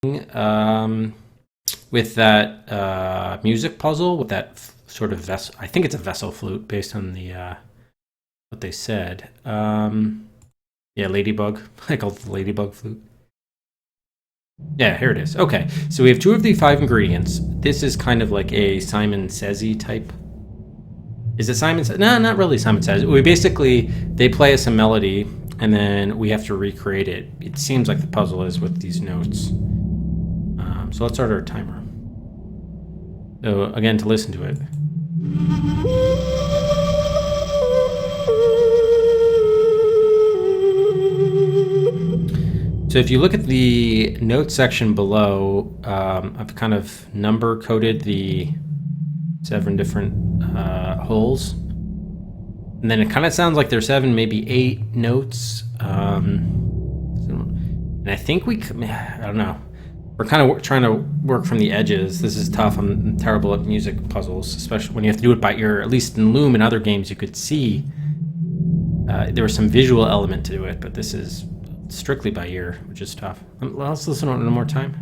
um, with that music puzzle with that sort of vessel. I think it's a vessel flute based on the what they said. Yeah, ladybug. I call it the ladybug flute. Yeah, here it is. Okay, so we have 2 of the 5 ingredients. This is kind of like a Simon Says-y type. Is it Simon Says? No, not really Simon Says. We basically, they play us a melody, and then we have to recreate it. It seems like the puzzle is with these notes. So let's start our timer. So again, to listen to it. So if you look at the note section below, I've kind of number coded the 7 different holes. And then it kind of sounds like there's 7, maybe 8 notes. And I think I don't know. We're kind of trying to work from the edges. This is tough. I'm terrible at music puzzles, especially when you have to do it by ear. At least in Loom and other games, you could see there was some visual element to it, but this is strictly by ear, which is tough. Let's listen to it one more time.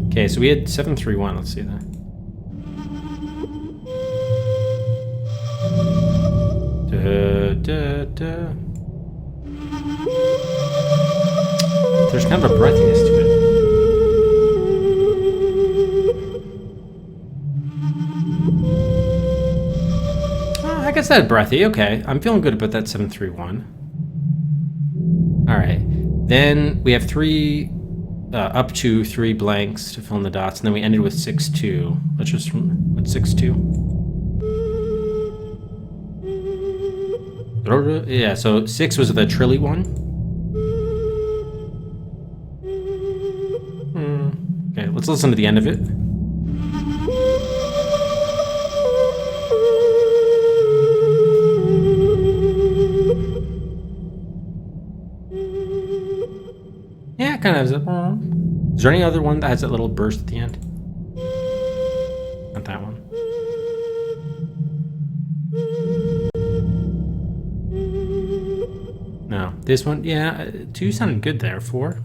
Okay, so we had 731. Let's see that. There's kind of a breathiness to it. I guess that's breathy. Okay, I'm feeling good about that 731. All right, then we have 3 up to 3 blanks to fill in the dots, and then we ended with 6-2. Let's just what's 6-2? Yeah, so 6 was the trilly one. Okay, let's listen to the end of it. Yeah, it kind of has a... Is there any other one that has that little burst at the end? Not that one. No, this one, yeah, 2 sounded good there. 4.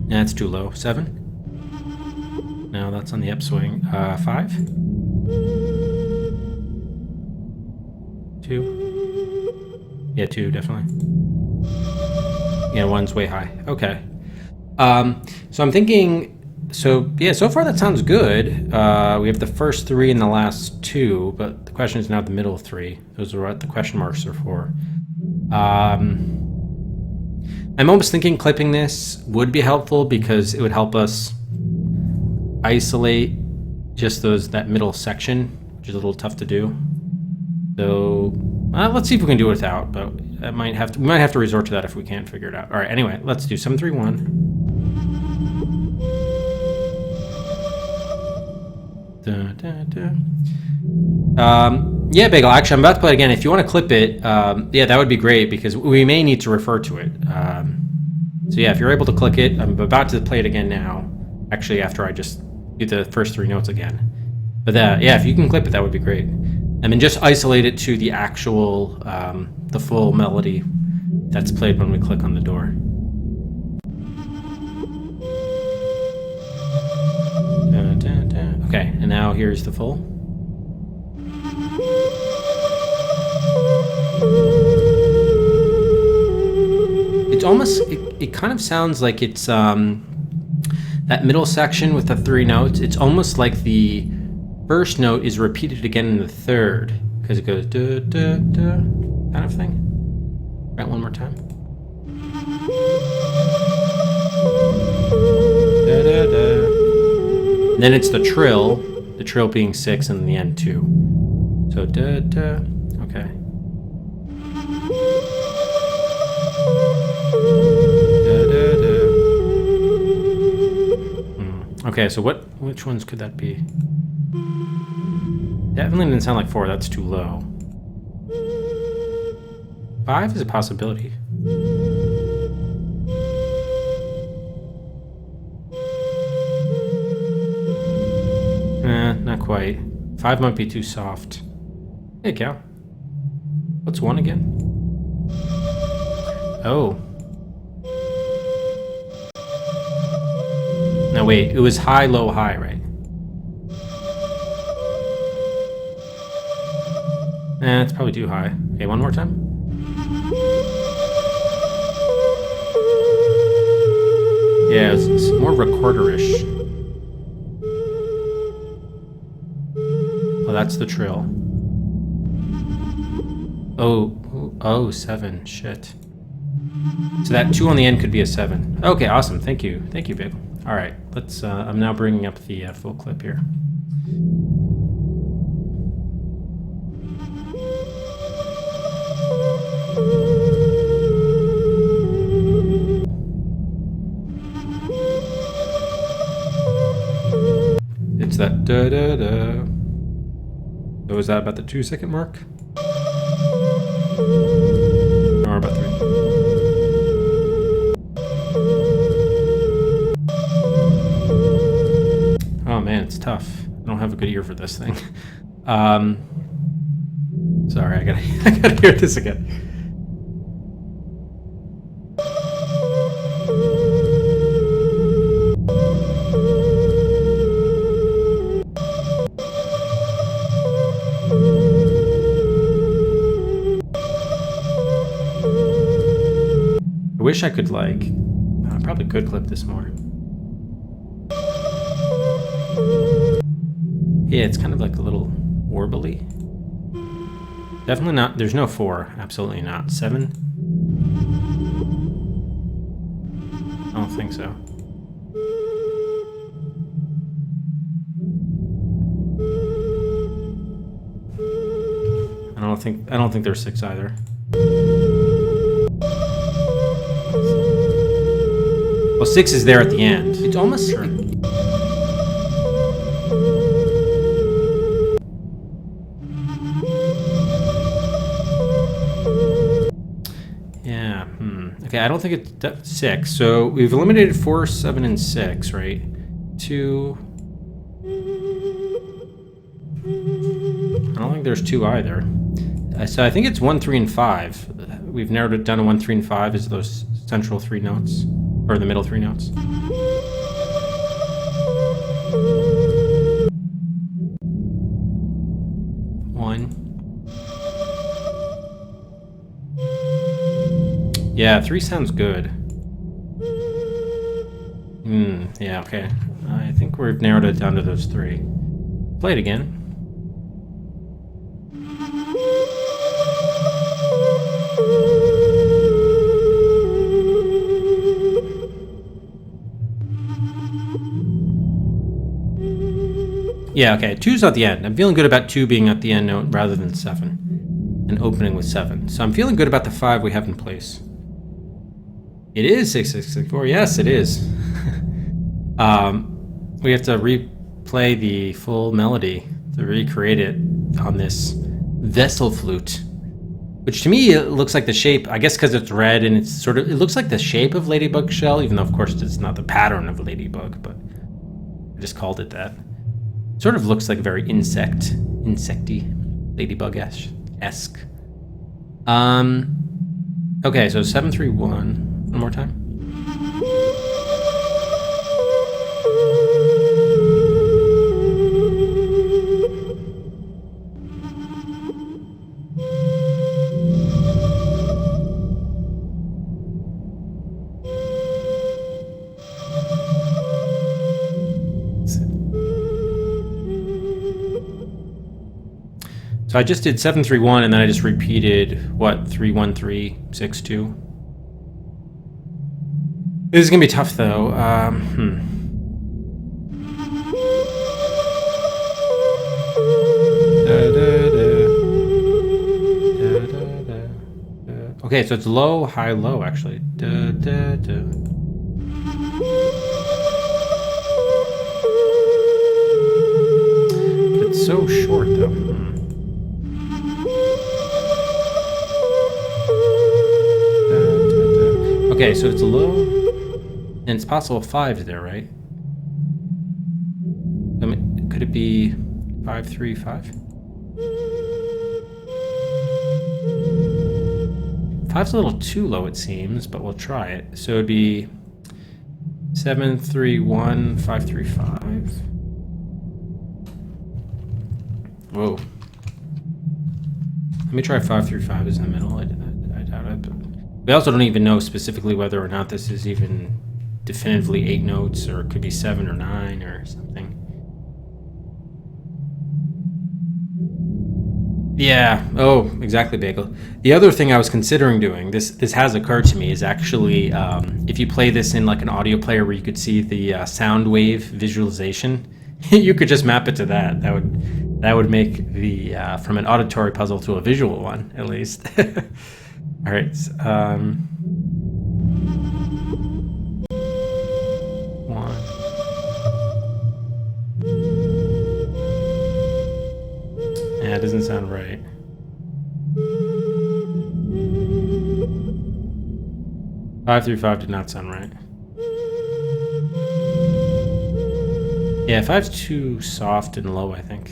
Yeah, it's too low. 7. No, that's on the upswing. 5. 2. Yeah, 2 definitely. Yeah, 1's way high. Okay. So I'm thinking. So yeah, so far that sounds good. We have the first 3 and the last 2, but the question is now the middle 3. Those are what the question marks are for. I'm almost thinking clipping this would be helpful because it would help us isolate just that middle section, which is a little tough to do. So let's see if we can do it without, but we might have to resort to that if we can't figure it out. All right, anyway, let's do 731. Yeah, Bagel, actually, I'm about to play it again. If you want to clip it, yeah, that would be great because we may need to refer to it. So yeah, if you're able to click it, I'm about to play it again now. Actually, after I just do the first 3 notes again. But yeah, if you can clip it, that would be great. And then just isolate it to the actual, the full melody that's played when we click on the door. Okay, and now here's the full. It's almost, it kind of sounds like it's that middle section with the 3 notes. It's almost like the first note is repeated again in the third because it goes da da da kind of thing. Right, one more time. Da da da. And then it's the trill being 6 and in the end 2. So da da. Okay. Da da da. Okay, so which ones could that be? Definitely didn't sound like 4. That's too low. 5 is a possibility. Not quite. 5 might be too soft. Hey, Cal. What's 1 again? Oh. No, wait. It was high, low, high, right? It's probably too high. Okay, 1 more time. Yeah, it's more recorder-ish. Oh, that's the trill. Oh, 7. Shit. So that 2 on the end could be a 7. Okay, awesome. Thank you, babe. All right, let's. I'm now bringing up the full clip here. It's that da da da. So is that about the 2-second mark? Or about 3? Oh man, it's tough. I don't have a good ear for this thing. Sorry, I gotta hear this again. I wish I could I probably could clip this more. Yeah, it's kind of like a little warbly. Definitely not. There's no 4. Absolutely not. 7? I don't think so. I don't think there's 6 either. Well, 6 is there at the end. It's almost sure. Yeah. Okay, I don't think it's 6. So we've eliminated 4, 7, and 6, right? 2. I don't think there's 2 either. So I think it's 1, 3, and 5. We've narrowed it down to 1, 3, and 5 as those central 3 notes, or the middle 3 notes. Yeah, 3 sounds good. Yeah, okay. I think we've narrowed it down to those 3. Play it again. Yeah, okay. 2's at the end. I'm feeling good about 2 being at the end note rather than 7. And opening with 7. So I'm feeling good about the 5 we have in place. It is 6664. Yes, it is. We have to replay the full melody to recreate it on this vessel flute, which to me it looks like the shape. I guess because it's red and it's it looks like the shape of ladybug shell, even though of course it's not the pattern of a ladybug, but I just called it that. Sort of looks like a very insecty, ladybug-esque. Okay, so 731. One more time. So I just did 731 and then I just repeated 31362. This is gonna be tough though. Okay, so it's low, high, low actually. But it's so short though. Okay, so it's low, and it's possible 5's there, right? I mean, could it be 535? 5's a little too low, it seems, but we'll try it. So it'd be 7, 3, 1, 5, 3, 5. Whoa. Let me try 5, 3, 5 is in the middle. I doubt it. But we also don't even know specifically whether or not this is even definitively 8 notes, or it could be 7 or 9 or something. Yeah. Oh, exactly, Bagel. The other thing I was considering doing, this has occurred to me, is actually if you play this in like an audio player where you could see the sound wave visualization, you could just map it to that. That would make the from an auditory puzzle to a visual one, at least. All right. One. Yeah, it doesn't sound right. Five through 5 did not sound right. Yeah, 5's too soft and low, I think.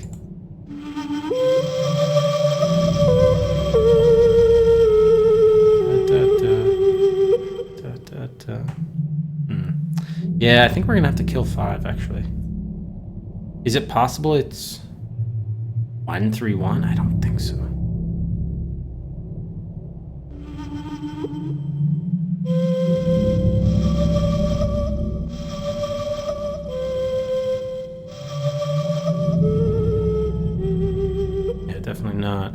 Yeah, I think we're gonna have to kill 5, actually. Is it possible it's 1, 3, 1? I don't think so. Yeah, definitely not.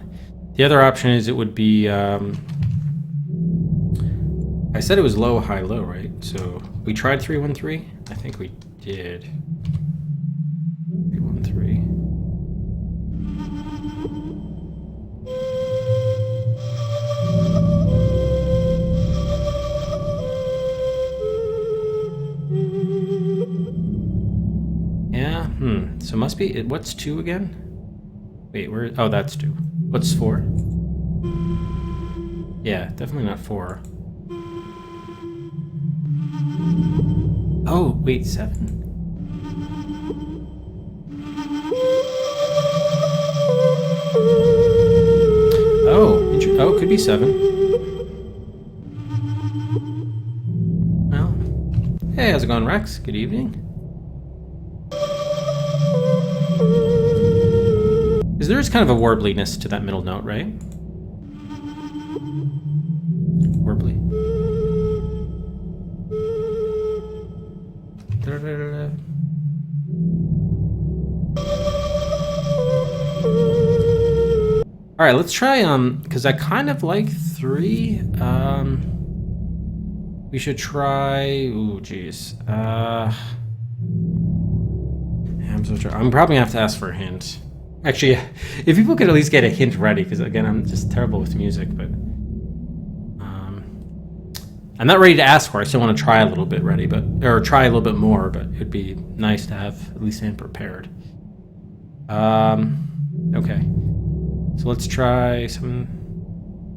The other option is it would be, I said it was low, high, low, right? So we tried 3, 1, 3? I think we did. 3, 1, 3. Yeah, so must be, what's 2 again? Wait, where, oh, that's 2. What's 4? Yeah, definitely not 4. Oh, wait, 7. Oh, could be 7. Well, hey, how's it going, Rex? Good evening. Because there is kind of a warbliness to that middle note, right? Warbly. All right, let's try because I kind of like 3. We should try. Ooh, geez. I'm probably gonna have to ask for a hint. Actually, if people could at least get a hint ready, because again, I'm just terrible with music. But I'm not ready to ask for it. I still want to try a little bit ready, or try a little bit more. But it'd be nice to have at least something prepared. Okay. So let's try some.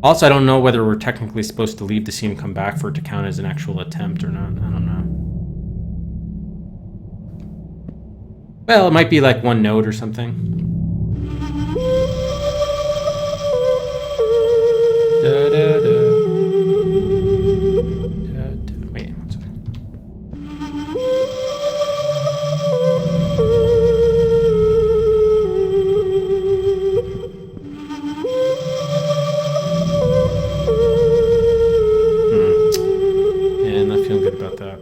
Also, I don't know whether we're technically supposed to leave the scene and come back for it to count as an actual attempt or not. I don't know. Well, it might be like one note or something. Da, da, da. Da, da. Wait, one second. Yeah, I'm not feeling good about that.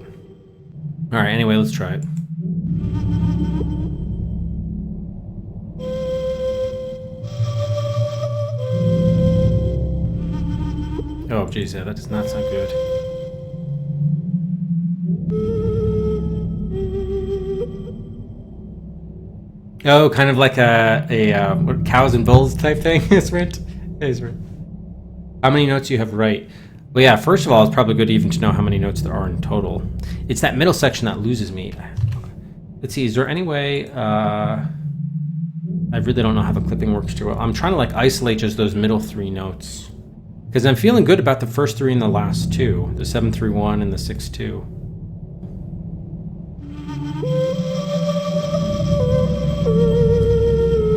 All right, anyway, let's try it. Oh, geez, yeah, that does not sound good. Oh, kind of like a what, cows and bulls type thing, is right? Is right. How many notes do you have right? Well, yeah, first of all, it's probably good even to know how many notes there are in total. It's that middle section that loses me. Let's see, is there any way... I really don't know how the clipping works too well. I'm trying to like isolate just those middle 3 notes. Because I'm feeling good about the first 3 and the last 2. The 7-3-1 and the 6-2.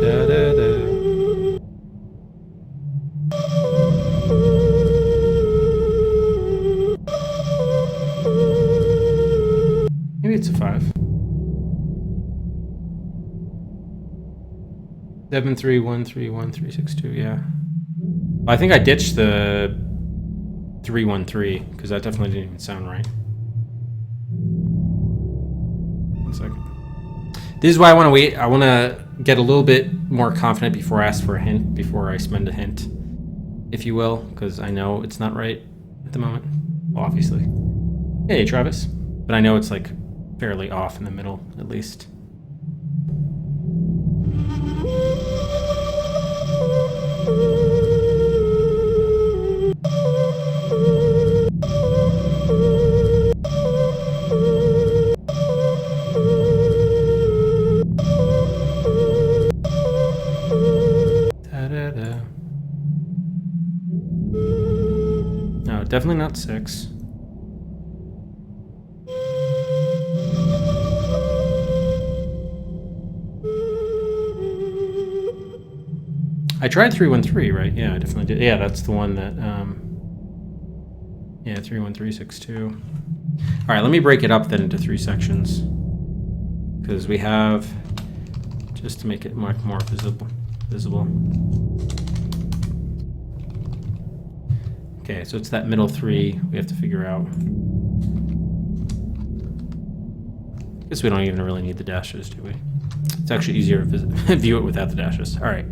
Da, da, da. 5. 73131 yeah. I think I ditched the 313 because that definitely didn't even sound right. 1 second. This is why I want to wait. I want to get a little bit more confident before I ask for a hint, before I spend a hint, if you will, because I know it's not right at the moment. Well, obviously. Hey, Travis. But I know it's like fairly off in the middle, at least. No, definitely not 6. I tried 313, right? Yeah, I definitely did. Yeah, that's the one that, yeah, 31362. All right, let me break it up then into 3 sections. Because we have, just to make it much more visible. Okay, so it's that middle 3 we have to figure out. Guess we don't even really need the dashes, do we? It's actually easier to view it without the dashes. All right.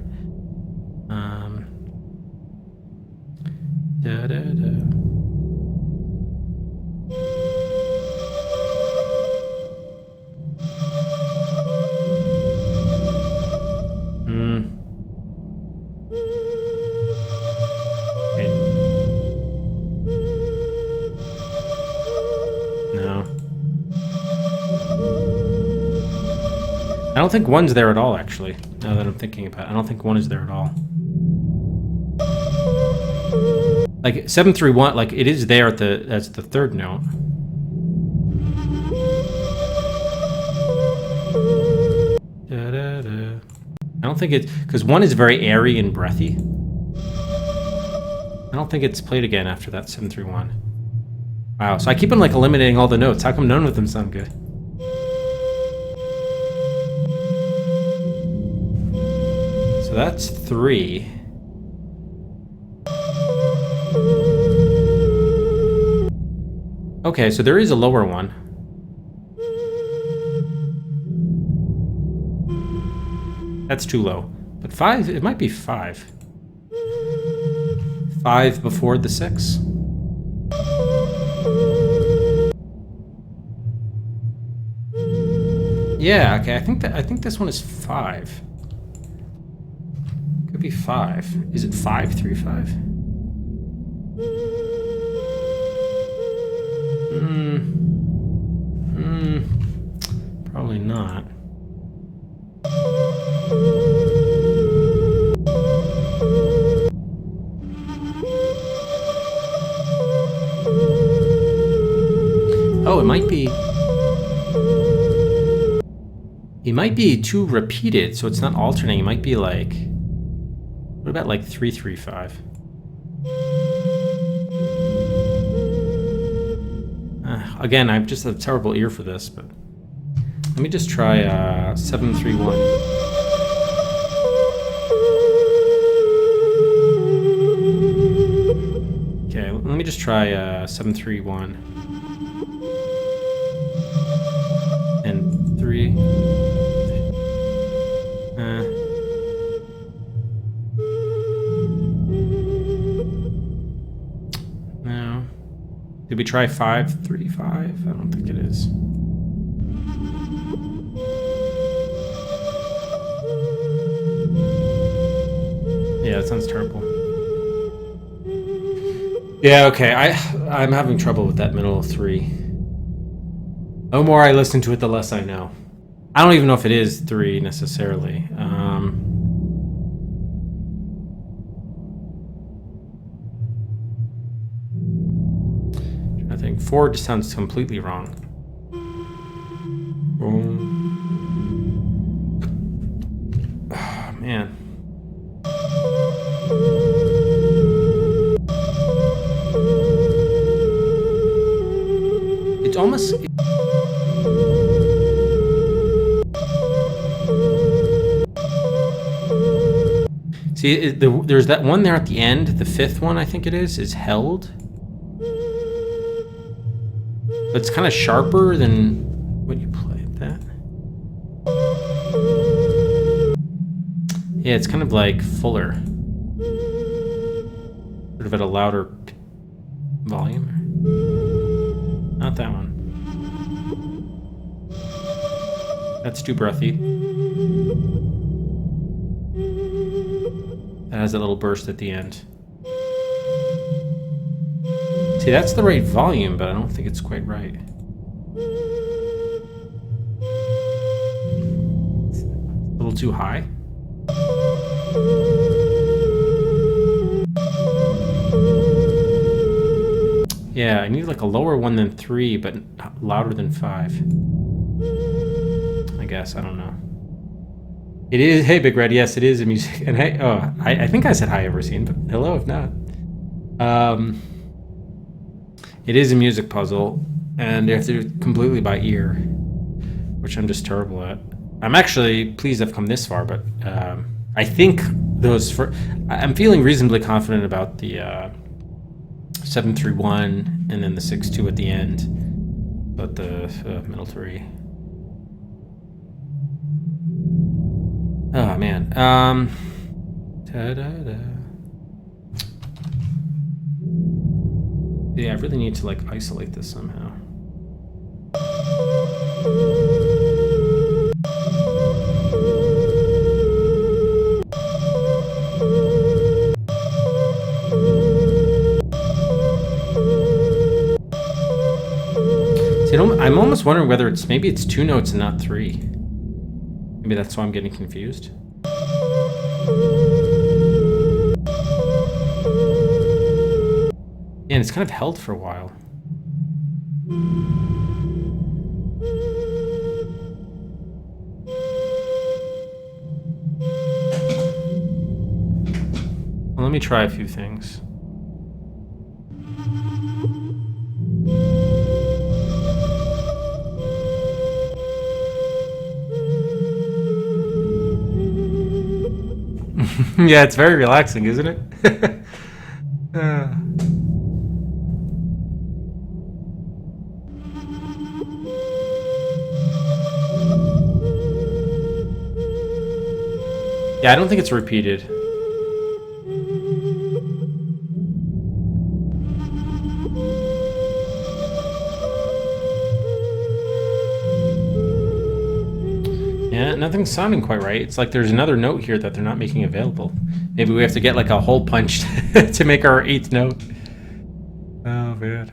No. I don't think 1's there at all, actually. Now that I'm thinking about it, I don't think 1 is there at all. Like 731, like it is there at as the 3rd note. I don't think it's because 1 is very airy and breathy. I don't think it's played again after that 731. Wow, so I keep on like eliminating all the notes. How come none of them sound good? So that's 3. Okay, so there is a lower one. That's too low. But 5, it might be 5. 5 before the 6. Yeah, okay, I think this one is 5. Could be 5. Is it 535? Probably not. Oh, it might be. It might be too repeated, so it's not alternating. It might be like. What about like 335? Again, I have just a terrible ear for this, but let me just try 731. Okay, let me just try 731 and 3. No. Did we try 535? I don't think it is. Yeah, that sounds terrible. Yeah, okay. I'm having trouble with that middle 3. The more I listen to it, the less I know. I don't even know if it is 3 necessarily. I think 4 just sounds completely wrong. Oh, man. It's almost... See, there's that one there at the end. The fifth one, I think it is held. But it's kind of sharper than what you played. That. Yeah, it's kind of like fuller. Sort of at a louder volume. Not that one. That's too breathy. That has a little burst at the end. See, that's the right volume, but I don't think it's quite right. It's a little too high. Yeah, I need like a lower one than 3, but louder than 5. I guess, I don't know. It is, hey Big Red, yes, it is a music, and hey, oh, I think I said hi Everseen, but hello if not. It is a music puzzle, and you have to do it completely by ear, which I'm just terrible at. I'm actually pleased I've come this far, but I think I'm feeling reasonably confident about the 731 and then the 6-2 at the end, but the middle 3. Oh man. Yeah, I really need to like isolate this somehow. See, I'm almost wondering whether maybe it's 2 notes and not 3. Maybe that's why I'm getting confused. Yeah, and it's kind of held for a while. Well, let me try a few things. Yeah, it's very relaxing, isn't it? Yeah, I don't think it's repeated. Yeah, nothing's sounding quite right. It's like there's another note here that they're not making available. Maybe we have to get like a hole punched to make our 8th note. Oh, man.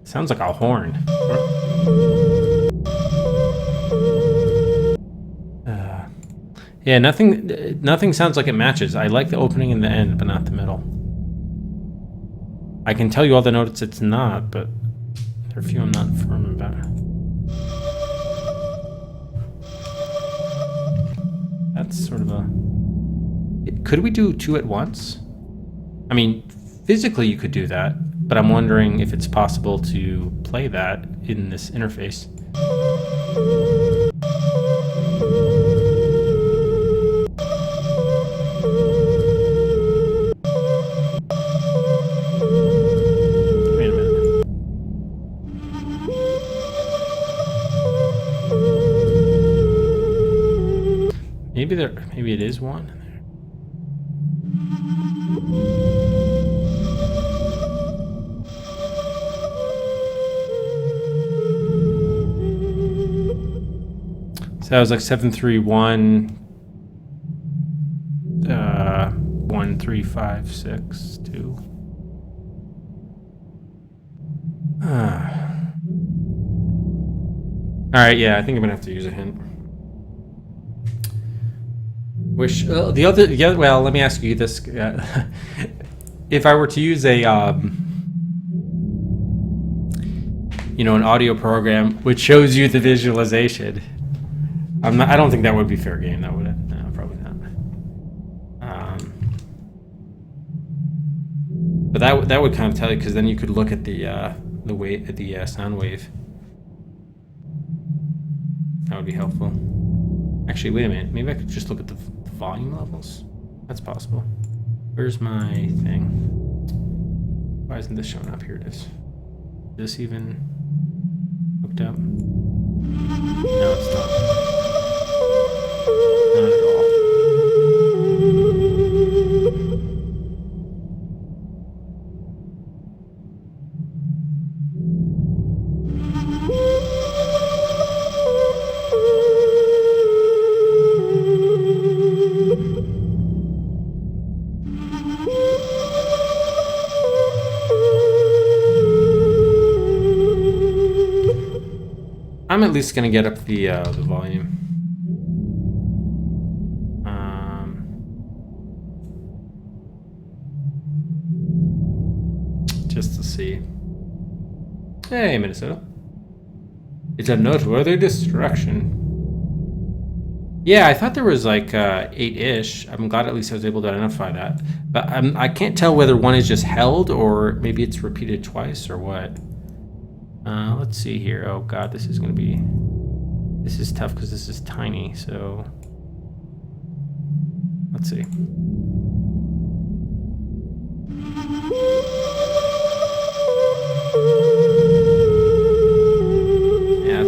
Sounds like a horn. Yeah, nothing sounds like it matches. I like the opening and the end, but not the middle. I can tell you all the notes it's not, but there are a few I'm not firm about. That's sort of a... Could we do 2 at once? I mean, physically you could do that, but I'm wondering if it's possible to play that in this interface. Wait a minute. Maybe it is 1 in there. So that was like 731, 1 3 5 6 2. All right, yeah, I think I'm gonna have to use a hint. Well, let me ask you this: if I were to use a, an audio program which shows you the visualization, I don't think that would be fair game. That would it? No, probably not. But that would kind of tell you, because then you could look at the sound wave. would be helpful. Actually, wait a minute. Maybe I could just look at the volume levels. That's possible. Where's my thing? Why isn't this showing up? Here it is. Is this even hooked up? No, it's not. Not at all. I'm at least gonna get up the volume. Just to see. Hey, Minnesota. It's a noteworthy distraction. Yeah, I thought there was like 8-ish. I'm glad at least I was able to identify that. But I can't tell whether one is just held or maybe it's repeated twice or what. Let's see here. Oh god, this is tough because this is tiny, so let's see. Yeah,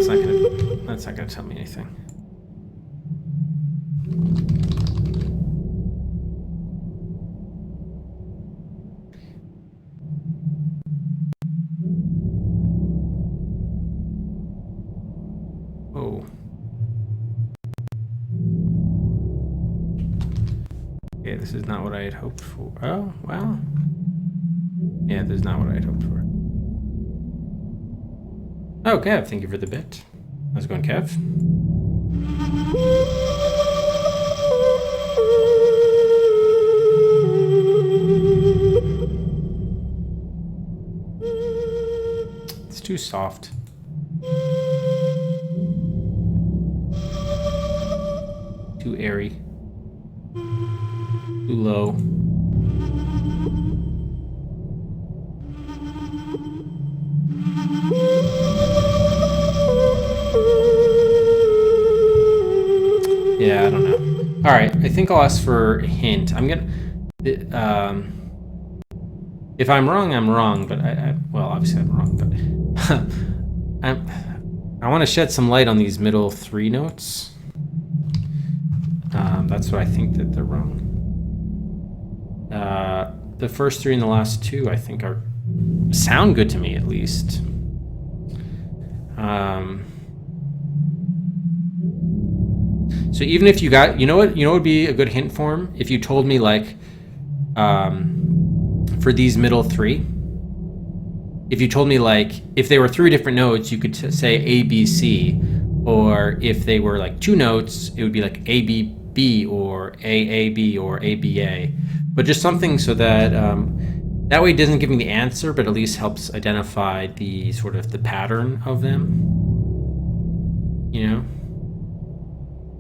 that's not gonna tell me anything. Oh. Okay, this is not what I had hoped for. Oh, well. Yeah, this is not what I had hoped for. Oh, Kev, thank you for the bit. How's it going, Kev? It's too soft. Too airy. Too low. Yeah, I don't know. All right, I think I'll ask for a hint. I'm gonna. If I'm wrong, I'm wrong. But well, obviously I'm wrong. But I want to shed some light on these middle 3 notes. That's what I think that they're wrong. The first 3 and the last 2, I think, sound good to me at least. So even if you got, you know what would be a good hint form? If you told me like, for these middle 3, if you told me like, if they were 3 different notes, you could say A, B, C, or if they were like 2 notes, it would be like A, B, B, or A, B, or A, B, A. But just something so that, that way it doesn't give me the answer, but at least helps identify the sort of the pattern of them, you know?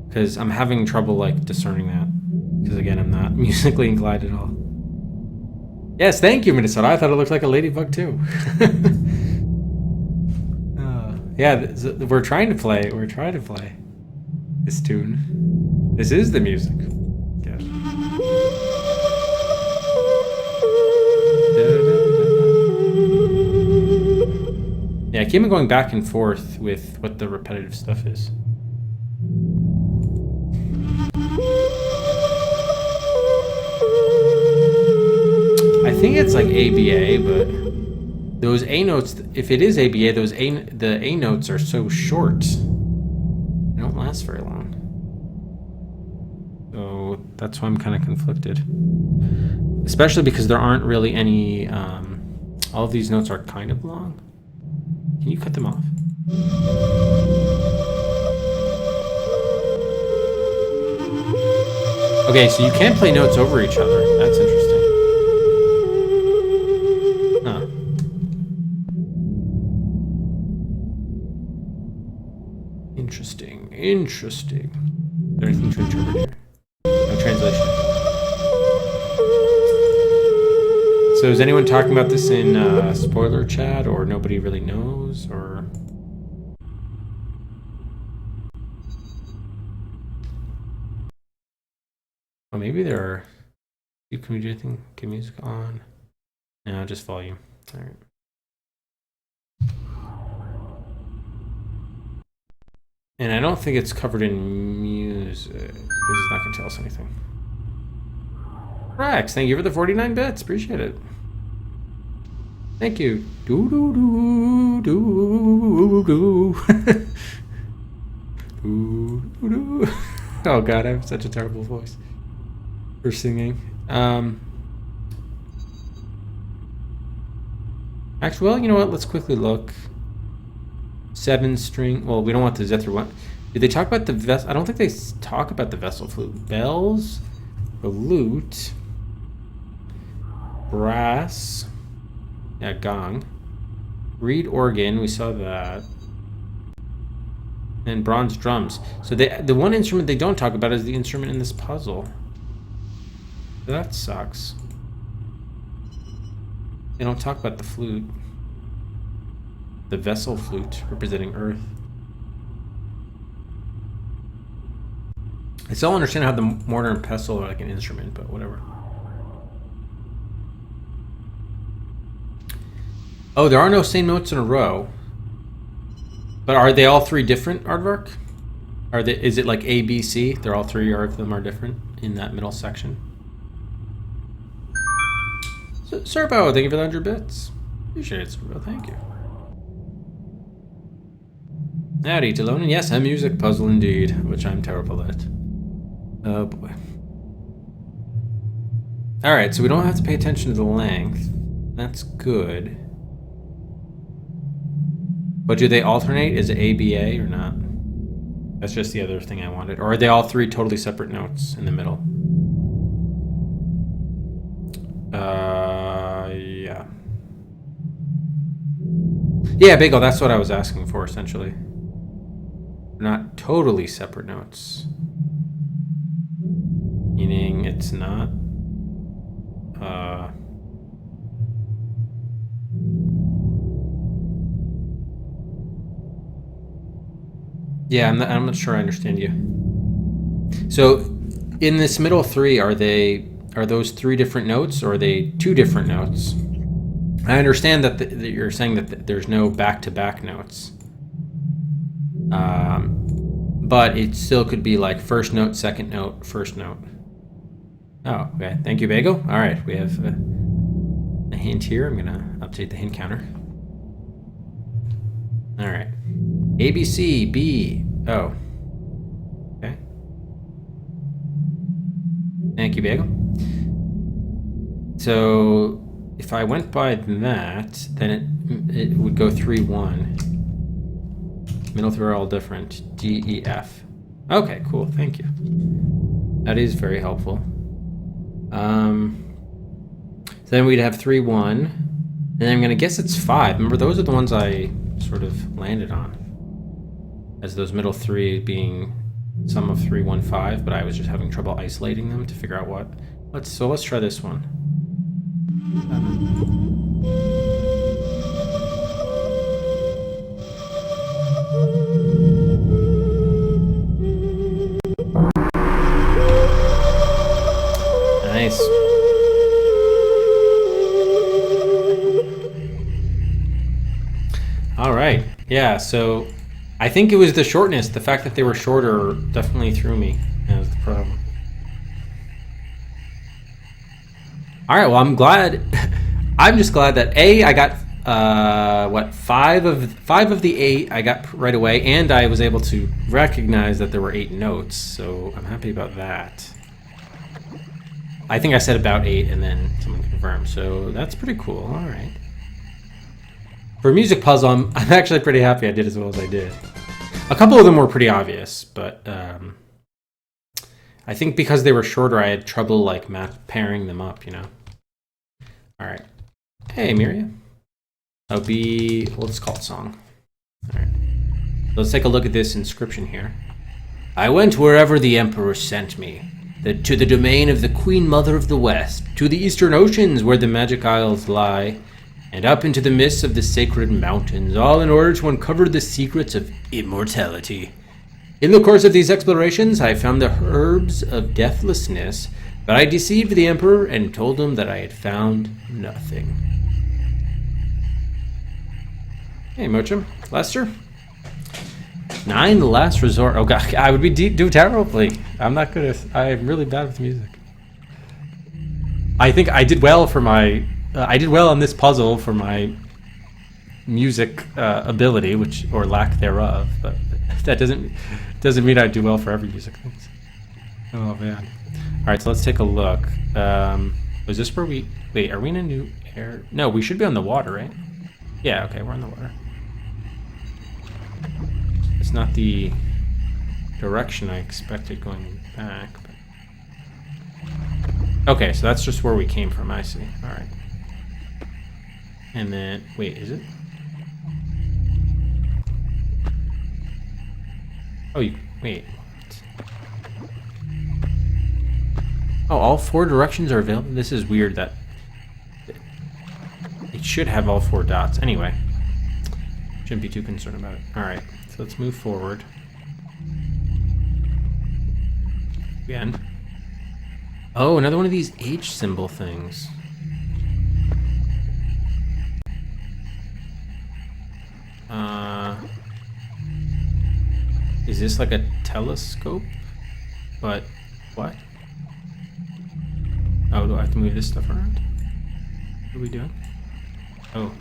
Because I'm having trouble like discerning that. Because again, I'm not musically inclined at all. Yes, thank you, Minnesota. I thought it looked like a ladybug too. Yeah, we're trying to play. We're trying to play this tune. This is the music. Yeah. Yeah, I keep on going back and forth with what the repetitive stuff is. I think it's like ABA, but those A notes, if it is ABA, the A notes are so short. They don't last very long. So that's why I'm kind of conflicted. Especially because there aren't really any, all of these notes are kind of long. Can you cut them off? Okay, so you can play notes over each other. That's interesting. Huh. Interesting. Interesting. Is there anything to interpret here? No translation. So is anyone talking about this in spoiler chat, or nobody really knows, or? Oh, maybe there are. Can we do anything? Get music on? No, just volume. All right. And I don't think it's covered in music. This is not going to tell us anything. Rex, thank you for the 49 bits. Appreciate it. Thank you. Do do do do do do do. Oh god, I have such a terrible voice for singing. Actually, well, you know what? Let's quickly look. 7-string. Well, we don't want the Zither one. Did they talk about the vessel? I don't think they talk about the vessel flute. Bells, the lute, brass, yeah, gong, reed organ. We saw that, and bronze drums. So the one instrument they don't talk about is the instrument in this puzzle. So that sucks. They don't talk about the flute. The vessel flute representing Earth. I still don't understand how the mortar and pestle are like an instrument, but whatever. Oh, there are no same notes in a row. But are they all three different, Aardvark? Are they? Is it like A, B, C? They're all three of them are different in that middle section. Serbo, thank you for the 100 bits. Appreciate it, Serbo. Thank you. Howdy, Talon. And yes, a music puzzle indeed, which I'm terrible at. Oh boy. Alright, so we don't have to pay attention to the length. That's good. But do they alternate? Is it A, B, A or not? That's just the other thing I wanted. Or are they all three totally separate notes in the middle? Yeah. Yeah, Bagel, that's what I was asking for, essentially. Not totally separate notes. Meaning it's not... Yeah, I'm not sure I understand you. So, in this middle three, are those three different notes, or are they two different notes? I understand that you're saying that there's no back-to-back notes. But it still could be like first note, second note, first note. Oh, okay. Thank you, Bagel. All right, we have a hint here. I'm gonna update the hint counter. All right. A, B, C, B, O. Okay. Thank you, Bagel. So if I went by that, then it would go 3-1. Middle three are all different. D, E, F. Okay, cool. Thank you. That is very helpful. So then we'd have 3-1. And I'm going to guess it's 5. Remember, those are the ones I sort of landed on. As those middle three being sum of 3, 1, 5. But I was just having trouble isolating them to figure out what. Let's try this one. Nice. All right. Yeah, so I think it was the shortness. The fact that they were shorter definitely threw me. That was the problem. All right, well, I'm glad. I'm just glad that I got five of the 8 I got right away, and I was able to recognize that there were 8 notes. So I'm happy about that. I think I said about 8, and then someone confirmed. So that's pretty cool. All right. For a music puzzle, I'm actually pretty happy I did as well as I did. A couple of them were pretty obvious, but I think because they were shorter, I had trouble like pairing them up, you know. All right. Hey, Miriam. We'll just call it song. All right. Let's take a look at this inscription here. I went wherever the Emperor sent me, to the domain of the Queen Mother of the West, to the Eastern Oceans where the magic isles lie, and up into the mists of the sacred mountains, all in order to uncover the secrets of immortality. In the course of these explorations, I found the herbs of deathlessness, but I deceived the Emperor and told him that I had found nothing. Hey, Mochum. Lester? 9, the last resort. Oh, God. I would do terribly. I'm not good at... I'm really bad with music. I think I did well for my... I did well on this puzzle for my music ability, or lack thereof, but that doesn't mean I do well for every music thing. Oh, man. All right, so let's take a look. Was this where we... Wait, are we in a new air? No, we should be on the water, right? Yeah, okay, we're on the water. It's not the direction I expected going back. But... Okay, so that's just where we came from, I see. All right. And then... Wait, is it? Oh, wait. Oh, all 4 directions are available? This is weird that... It should have all 4 dots. Anyway. Shouldn't be too concerned about it. Alright, so let's move forward. Again. Oh, another one of these H symbol things. Is this like a telescope? But what? Oh, do I have to move this stuff around? What are we doing? Oh.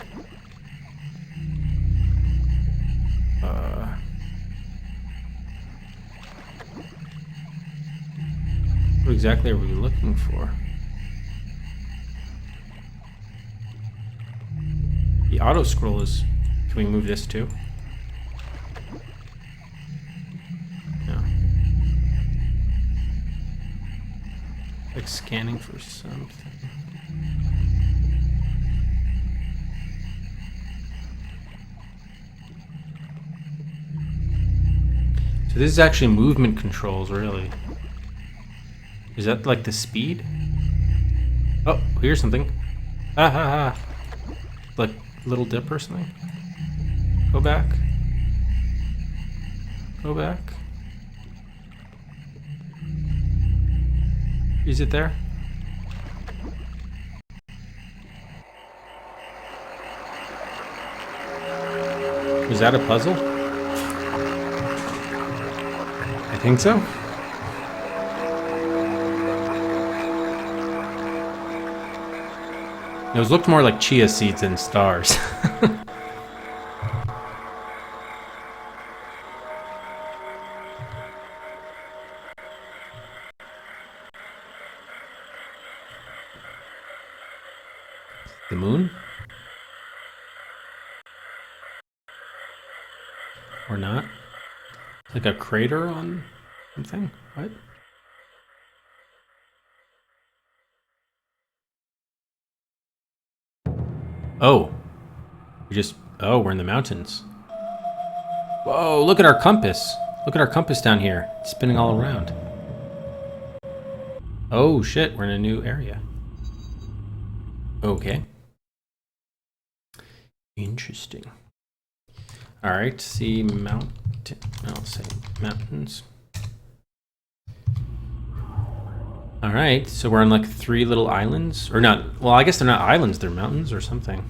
What exactly are we looking for? The auto scroll is... Can we move this too? No. Like scanning for something. So this is actually movement controls, really. Is that like the speed? Oh, here's something. Ah ha ha. Like little dip or something. Go back. Go back. Is it there? Was that a puzzle? I think so. Those looked more like chia seeds than stars. The moon? Or not? Like a crater on something? What? Oh. We're in the mountains. Whoa, look at our compass. Look at our compass down here. It's spinning all around. Oh shit, we're in a new area. Okay. Interesting. Alright, see I'll say mountains. Alright, so we're on like 3 little islands. Or not, well, I guess they're not islands, they're mountains or something.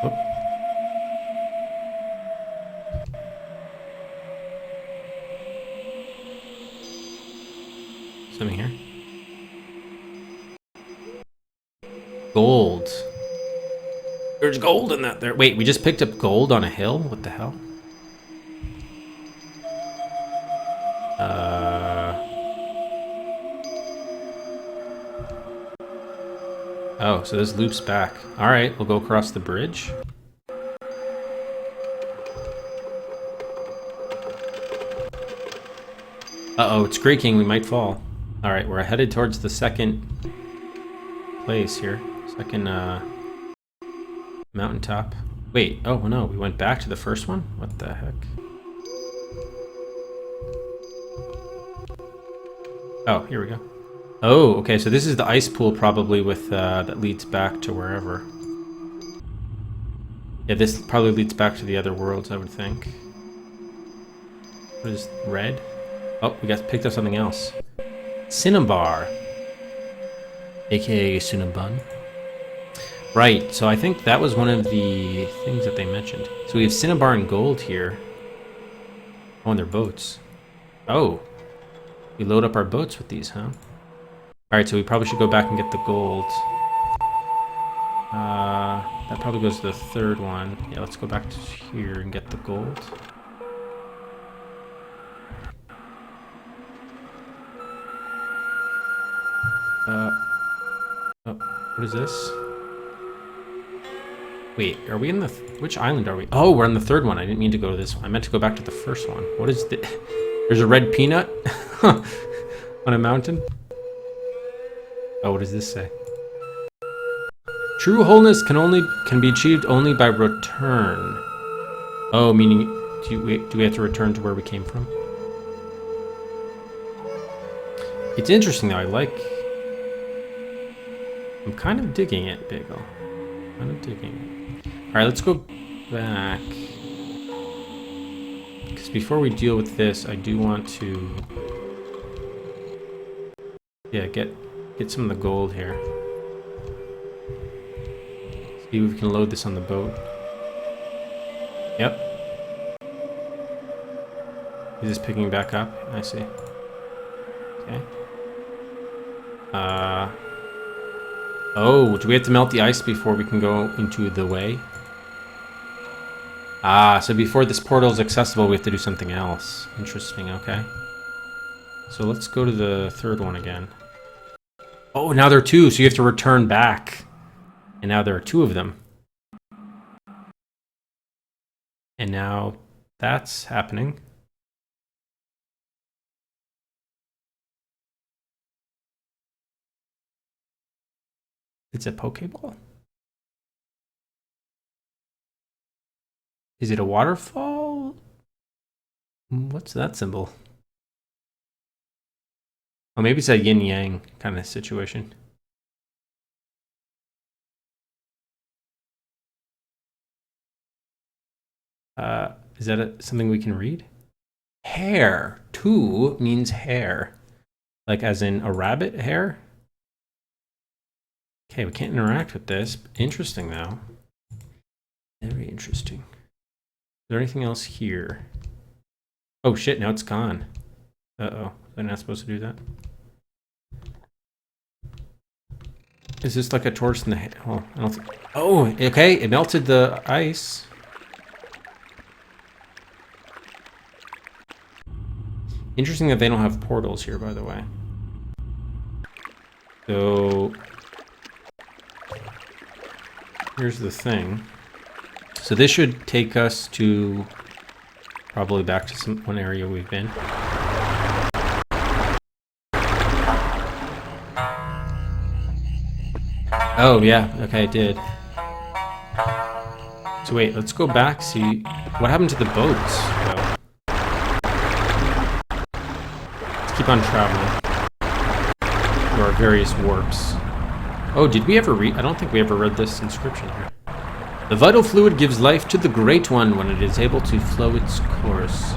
Oh. Something here. Gold. There's gold in that there. Wait, we just picked up gold on a hill? What the hell? Oh, so this loops back. Alright, we'll go across the bridge. Uh-oh, it's creaking. We might fall. Alright, we're headed towards the second place here. Second, mountaintop. Wait, oh no, we went back to the first one? What the heck? Oh, here we go. Oh, okay, so this is the ice pool probably with, that leads back to wherever. Yeah, this probably leads back to the other worlds, I would think. What is red? Oh, we got picked up something else. Cinnabar. AKA Cinnabon. Right, so I think that was one of the things that they mentioned. So we have Cinnabar and gold here. Oh, and their boats. Oh, we load up our boats with these, huh? Alright, so we probably should go back and get the gold. That probably goes to the third one. Yeah, let's go back to here and get the gold. Oh, what is this? Wait, are we in the... which island are we? Oh, we're on the third one. I didn't mean to go to this one. I meant to go back to the first one. What is the... There's a red peanut on a mountain? Oh, what does this say? True wholeness can be achieved only by return. Oh, meaning do we have to return to where we came from? It's interesting though. I'm kind of digging it, Bagel. Kind of digging it. All right, let's go back. Because before we deal with this, I do want to, yeah, get some of the gold here. See if we can load this on the boat. Yep. Is this picking back up? I see. Okay. Oh, do we have to melt the ice before we can go into the way? Ah, so before this portal is accessible, we have to do something else. Interesting, okay. So let's go to the third one again. Oh, now there are two, so you have to return back. And now there are two of them. And now that's happening. It's a Pokeball? Is it a waterfall? What's that symbol? Oh, maybe it's a yin-yang kind of situation. Is that something we can read? Hare. Two means hare. Like as in a rabbit hare? Okay, we can't interact with this. Interesting, though. Very interesting. Is there anything else here? Oh, shit, now it's gone. Uh-oh. Am I not supposed to do that? Is this like a torch in the... Oh, I don't think... Oh, okay, it melted the ice. Interesting that they don't have portals here, by the way. So... here's the thing. So this should take us to... probably back to one area we've been. Oh, yeah. Okay, it did. So wait, let's go back, see... what happened to the boats, though? Let's keep on traveling. To our various warps. Oh, did we ever read... I don't think we ever read this inscription here. The vital fluid gives life to the Great One when it is able to flow its course.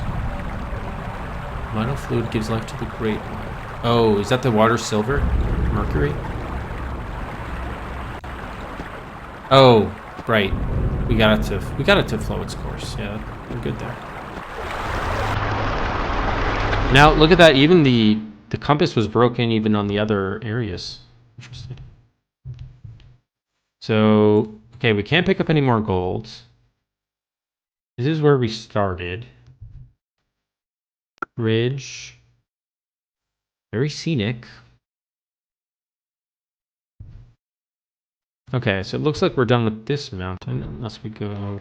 Vital fluid gives life to the Great One. Oh, is that the water silver? Mercury? Oh, right. We got it to flow its course. Yeah, we're good there. Now look at that. Even the compass was broken even on the other areas. Interesting. So okay, we can't pick up any more golds. This is where we started. Bridge. Very scenic. Okay, so it looks like we're done with this mountain, unless we go...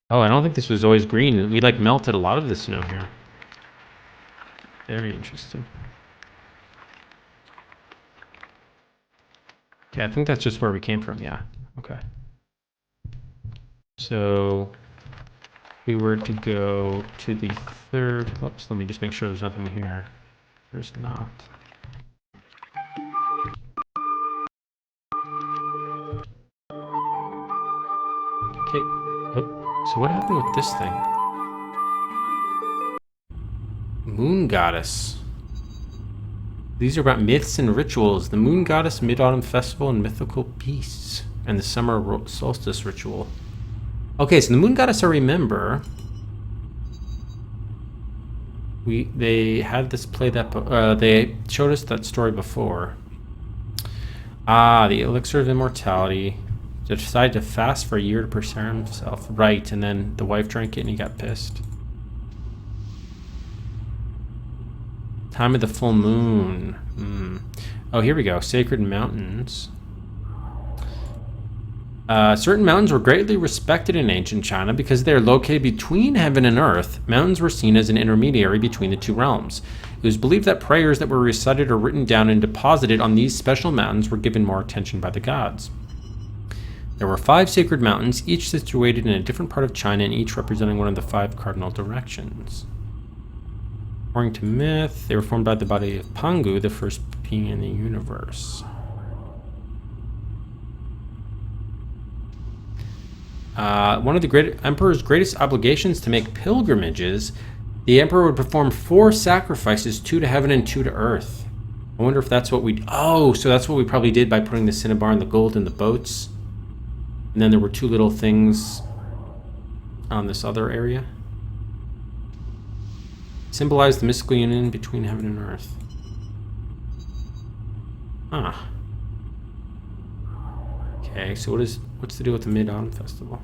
Oh, I don't think this was always green. We, like, melted a lot of the snow here. Very interesting. Okay, I think that's just where we came from, yeah. Okay. So... we were to go to the third... Oops, let me just make sure there's nothing here. There's not. Okay. Oh, so what happened with this thing? Moon Goddess. These are about myths and rituals. The Moon Goddess Mid-Autumn Festival and mythical beasts. And the Summer Solstice Ritual. Okay, so the Moon Goddess I remember. They had this play that... they showed us that story before. Ah, the Elixir of Immortality. They decided to fast for a year to preserve himself. Right, and then the wife drank it and he got pissed. Time of the full moon. Oh, here we go. Sacred mountains. Certain mountains were greatly respected in ancient China because they are located between heaven and earth. Mountains were seen as an intermediary between the two realms. It was believed that prayers that were recited or written down and deposited on these special mountains were given more attention by the gods. There were 5 sacred mountains, each situated in a different part of China and each representing one of the 5 cardinal directions. According to myth, they were formed by the body of Pangu, the first being in the universe. One of the great emperor's greatest obligations to make pilgrimages, the emperor would perform 4 sacrifices, 2 to heaven and 2 to earth. I wonder if that's what we... Oh, so that's what we probably did by putting the cinnabar and the gold in the boats. And then there were 2 little things on this other area. Symbolize the mystical union between heaven and earth. Ah. Okay, so what's the deal with the Mid-Autumn Festival?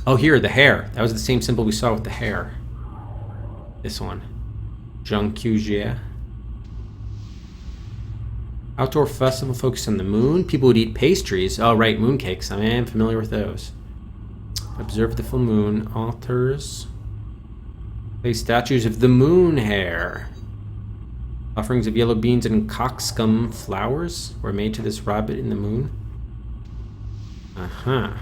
Oh, here, the hare. That was the same symbol we saw with the hare. This one. Zhangqiujie. Outdoor festival focused on the moon. People would eat pastries. Oh, right, mooncakes. I am familiar with those. Observe the full moon. Altars. Place statues of the moon hare. Offerings of yellow beans and cockscomb flowers were made to this rabbit in the moon. Uh-huh.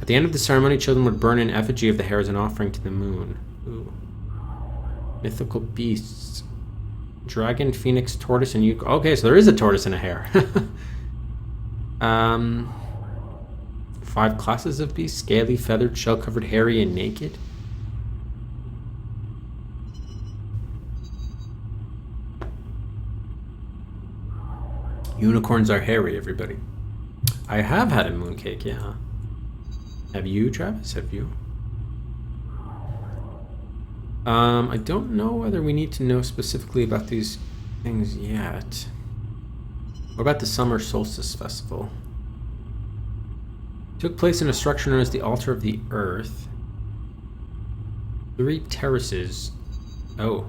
At the end of the ceremony, children would burn an effigy of the hare as an offering to the moon. Ooh. Mythical beasts. Dragon, phoenix, tortoise, and unicorn. Okay, so there is a tortoise and a hare. 5 classes of beasts. Scaly, feathered, shell-covered, hairy, and naked. Unicorns are hairy, everybody. I have had a mooncake, yeah. Have you, Travis? Have you? I don't know whether we need to know specifically about these things yet. What about the Summer Solstice Festival? It took place in a structure known as the Altar of the Earth. 3 terraces. Oh.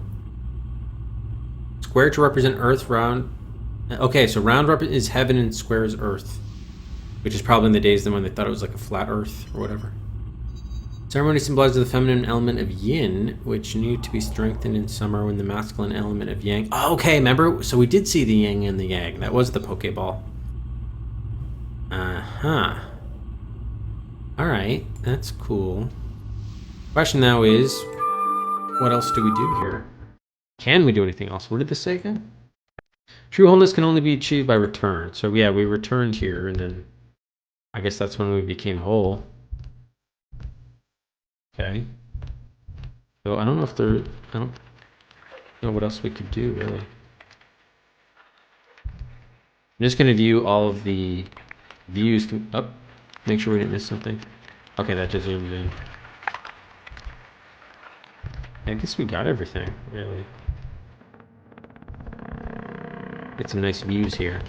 Square to represent Earth, round... Okay, so round is heaven and square is earth. Which is probably in the days when they thought it was like a flat earth or whatever. Ceremony symbolizes the feminine element of yin, which needed to be strengthened in summer when the masculine element of yang... Oh, okay, remember? So we did see the yin and the yang. That was the Pokeball. Uh-huh. Alright, that's cool. Question now is, what else do we do here? Can we do anything else? What did this say again? True wholeness can only be achieved by return. So yeah, we returned here, and then I guess that's when we became whole. Okay. So I don't know if I don't know what else we could do, really. I'm just going to view all of the views. Oh, make sure we didn't miss something. Okay, that just zoomed in. I guess we got everything, really. Get some nice views here.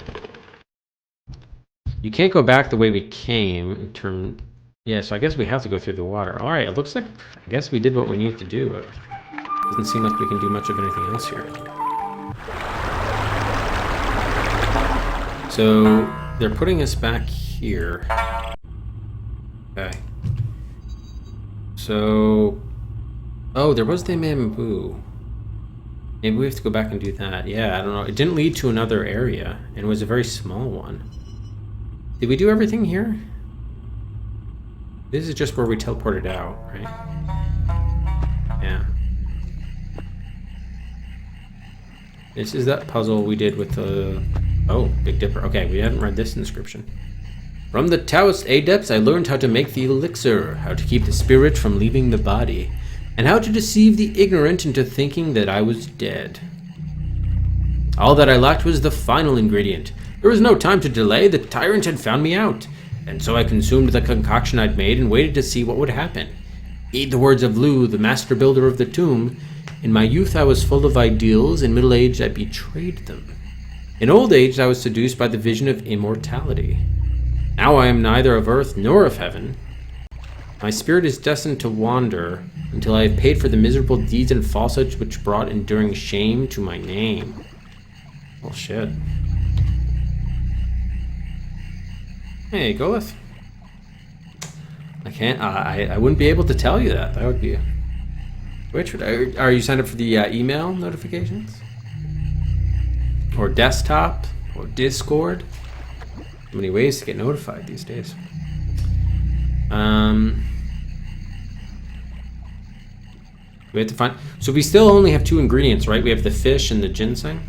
You can't go back the way we came in terms... Yeah, so I guess we have to go through the water. Alright, it looks like... I guess we did what we needed to do, but... Doesn't seem like we can do much of anything else here. So... They're putting us back here. Okay. So... Oh, there was the bamboo. Maybe we have to go back and do that. Yeah, I don't know. It didn't lead to another area, and it was a very small one. Did we do everything here? This is just where we teleported out, right? Yeah. This is that puzzle we did with the... Oh, Big Dipper. Okay, we haven't read this inscription. From the Taoist adepts, I learned how to make the elixir, how to keep the spirit from leaving the body, and how to deceive the ignorant into thinking that I was dead. All that I lacked was the final ingredient. There was no time to delay, the tyrant had found me out, and so I consumed the concoction I'd made and waited to see what would happen. Heed the words of Lu, the master builder of the tomb. In my youth I was full of ideals, in middle age I betrayed them. In old age I was seduced by the vision of immortality. Now I am neither of earth nor of heaven. My spirit is destined to wander until I have paid for the miserable deeds and falsehoods which brought enduring shame to my name. Well, shit. Hey, Goleth. I can't. I wouldn't be able to tell you that. That would be. Which are you signed up for the email notifications, or desktop, or Discord? So many ways to get notified these days. We have to find. So we still only have 2 ingredients, right? We have the fish and the ginseng.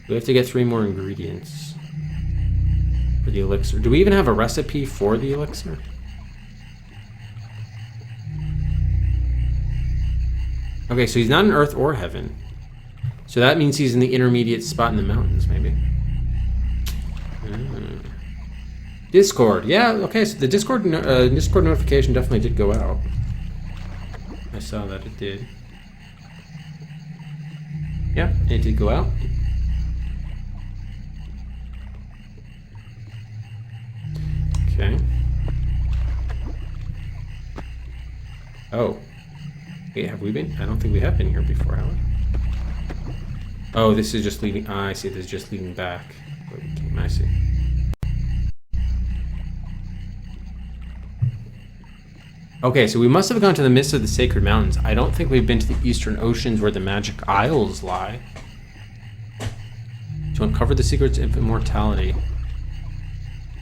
We have to get 3 more ingredients for the elixir. Do we even have a recipe for the elixir? Okay, so he's not in earth or heaven. So that means he's in the intermediate spot in the mountains, maybe. Discord. Yeah, okay, so the Discord notification definitely did go out. I saw that it did. Yeah, it did go out. Okay. Oh. Wait, have we been? I don't think we have been here before, have we? Oh, this is just leading. I see. This is just leading back. Where we came. I see. Okay, so we must have gone to the midst of the Sacred Mountains. I don't think we've been to the Eastern Oceans where the Magic Isles lie. To uncover the secrets of immortality.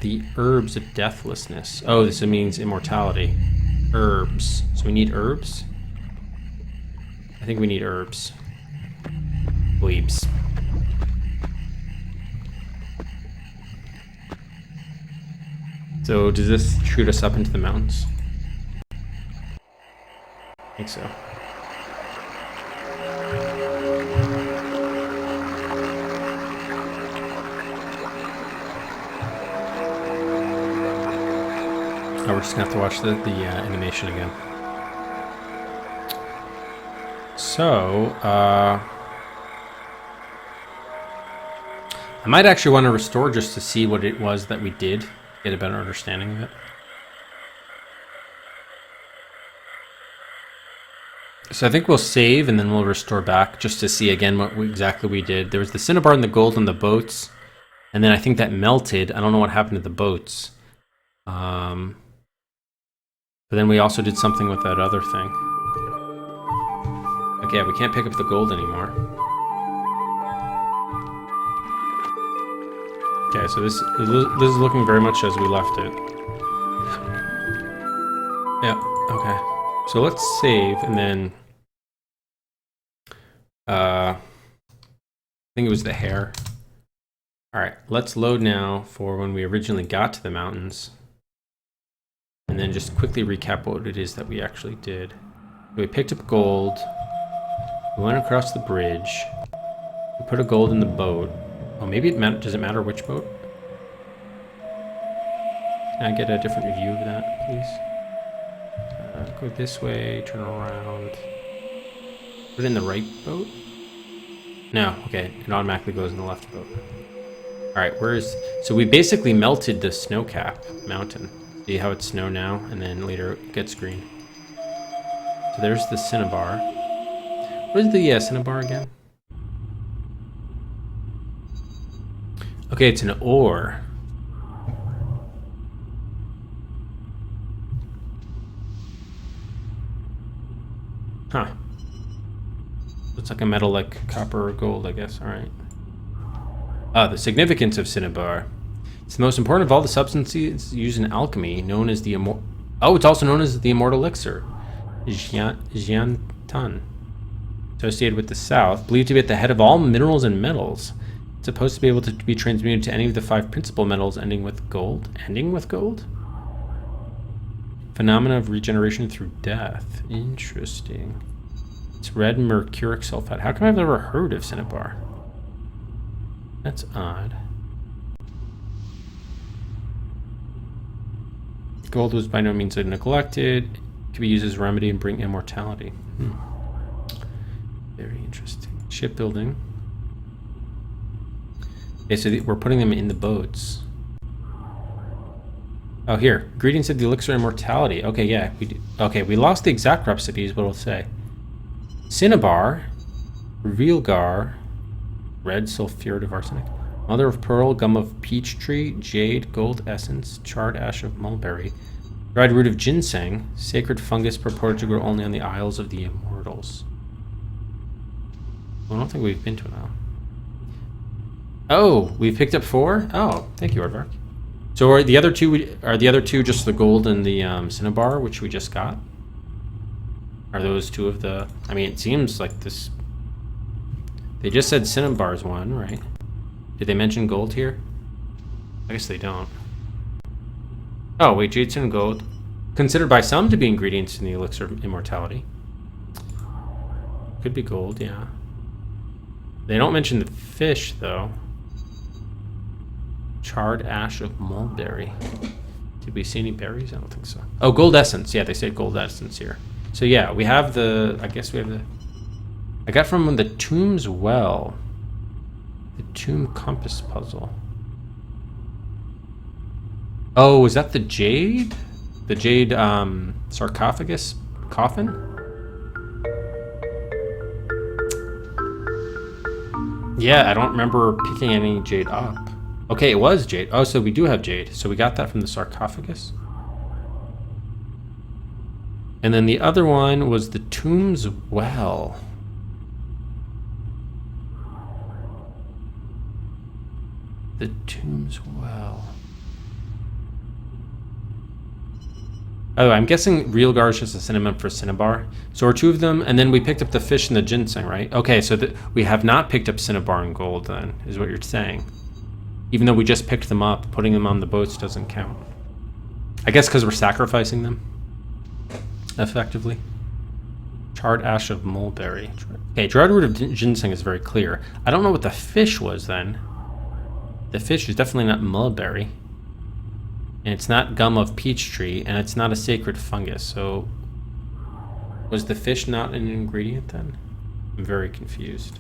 The herbs of deathlessness. Oh, this means immortality. Herbs. So we need herbs? I think we need herbs. Bleeps. So does this shoot us up into the mountains? I think so. Oh, we're just gonna have to watch the animation again. So, I might actually want to restore just to see what it was that we did, get a better understanding of it. So I think we'll save and then we'll restore back just to see again what exactly we did. There was the cinnabar and the gold and the boats, and then I think that melted. I don't know what happened to the boats. But then we also did something with that other thing. Okay, we can't pick up the gold anymore. Okay, so this is looking very much as we left it. Yeah, okay. So let's save and then... I think it was the hare. Alright, let's load now for when we originally got to the mountains. And then just quickly recap what it is that we actually did. We picked up gold. We went across the bridge. We put a gold in the boat. Oh, maybe does it matter which boat? Can I get a different view of that, please? Go this way, turn around. Put it in the right boat? No, okay, it automatically goes in the left boat. Alright, so we basically melted the snow cap mountain. See how it's snow now, and then later it gets green. So there's the cinnabar. What is the cinnabar again? Okay, it's an ore. Huh. Looks like a metal like copper or gold, I guess. Alright. The significance of cinnabar. It's the most important of all the substances used in alchemy, known as the it's also known as the immortal elixir. Jiantan. Associated with the south, believed to be at the head of all minerals and metals. Its supposed to be able to be transmuted to any of the 5 principal metals ending with gold. Ending with gold? Phenomena of regeneration through death. Interesting. It's red mercuric sulfide. How come I've never heard of cinnabar? That's odd. Gold was by no means neglected. It could be used as a remedy and bring immortality. Very interesting. Shipbuilding. Okay, so we're putting them in the boats. Oh, here. Ingredients of the elixir of immortality. Okay, yeah. Okay, we lost the exact recipes, but it'll say. Cinnabar, Realgar, red sulfuret of arsenic, mother of pearl, gum of peach tree, jade, gold essence, charred ash of mulberry, dried root of ginseng, sacred fungus purported to grow only on the Isles of the Immortals. I don't think we've been to it now. Oh, we picked up 4? Oh, thank you, Aardvark. So are the other two just the gold and the cinnabar, which we just got? Are those 2 of the... I mean, it seems like this... They just said cinnabar's one, right? Did they mention gold here? I guess they don't. Oh, wait, jade and gold. Considered by some to be ingredients in the elixir of immortality. Could be gold, yeah. They don't mention the fish, though. Charred ash of mulberry. Did we see any berries? I don't think so. Oh, gold essence. Yeah, they say gold essence here. So yeah, we have the... I guess we have the... I got from the Tomb's Well. The Tomb Compass Puzzle. Oh, is that the jade? The jade sarcophagus coffin? Yeah, I don't remember picking any jade up. Okay, it was jade. Oh, so we do have jade. So we got that from the sarcophagus. And then the other one was the Tomb's Well. The Tomb's Well. Oh, I'm guessing Realgar is just a synonym for cinnabar. So are 2 of them, and then we picked up the fish and the ginseng, right? Okay, so we have not picked up cinnabar and gold then, is what you're saying. Even though we just picked them up, putting them on the boats doesn't count. I guess because we're sacrificing them, effectively. Charred ash of mulberry. Okay, dried root of ginseng is very clear. I don't know what the fish was then. The fish is definitely not mulberry. And it's not gum of peach tree, and it's not a sacred fungus, so... Was the fish not an ingredient then? I'm very confused.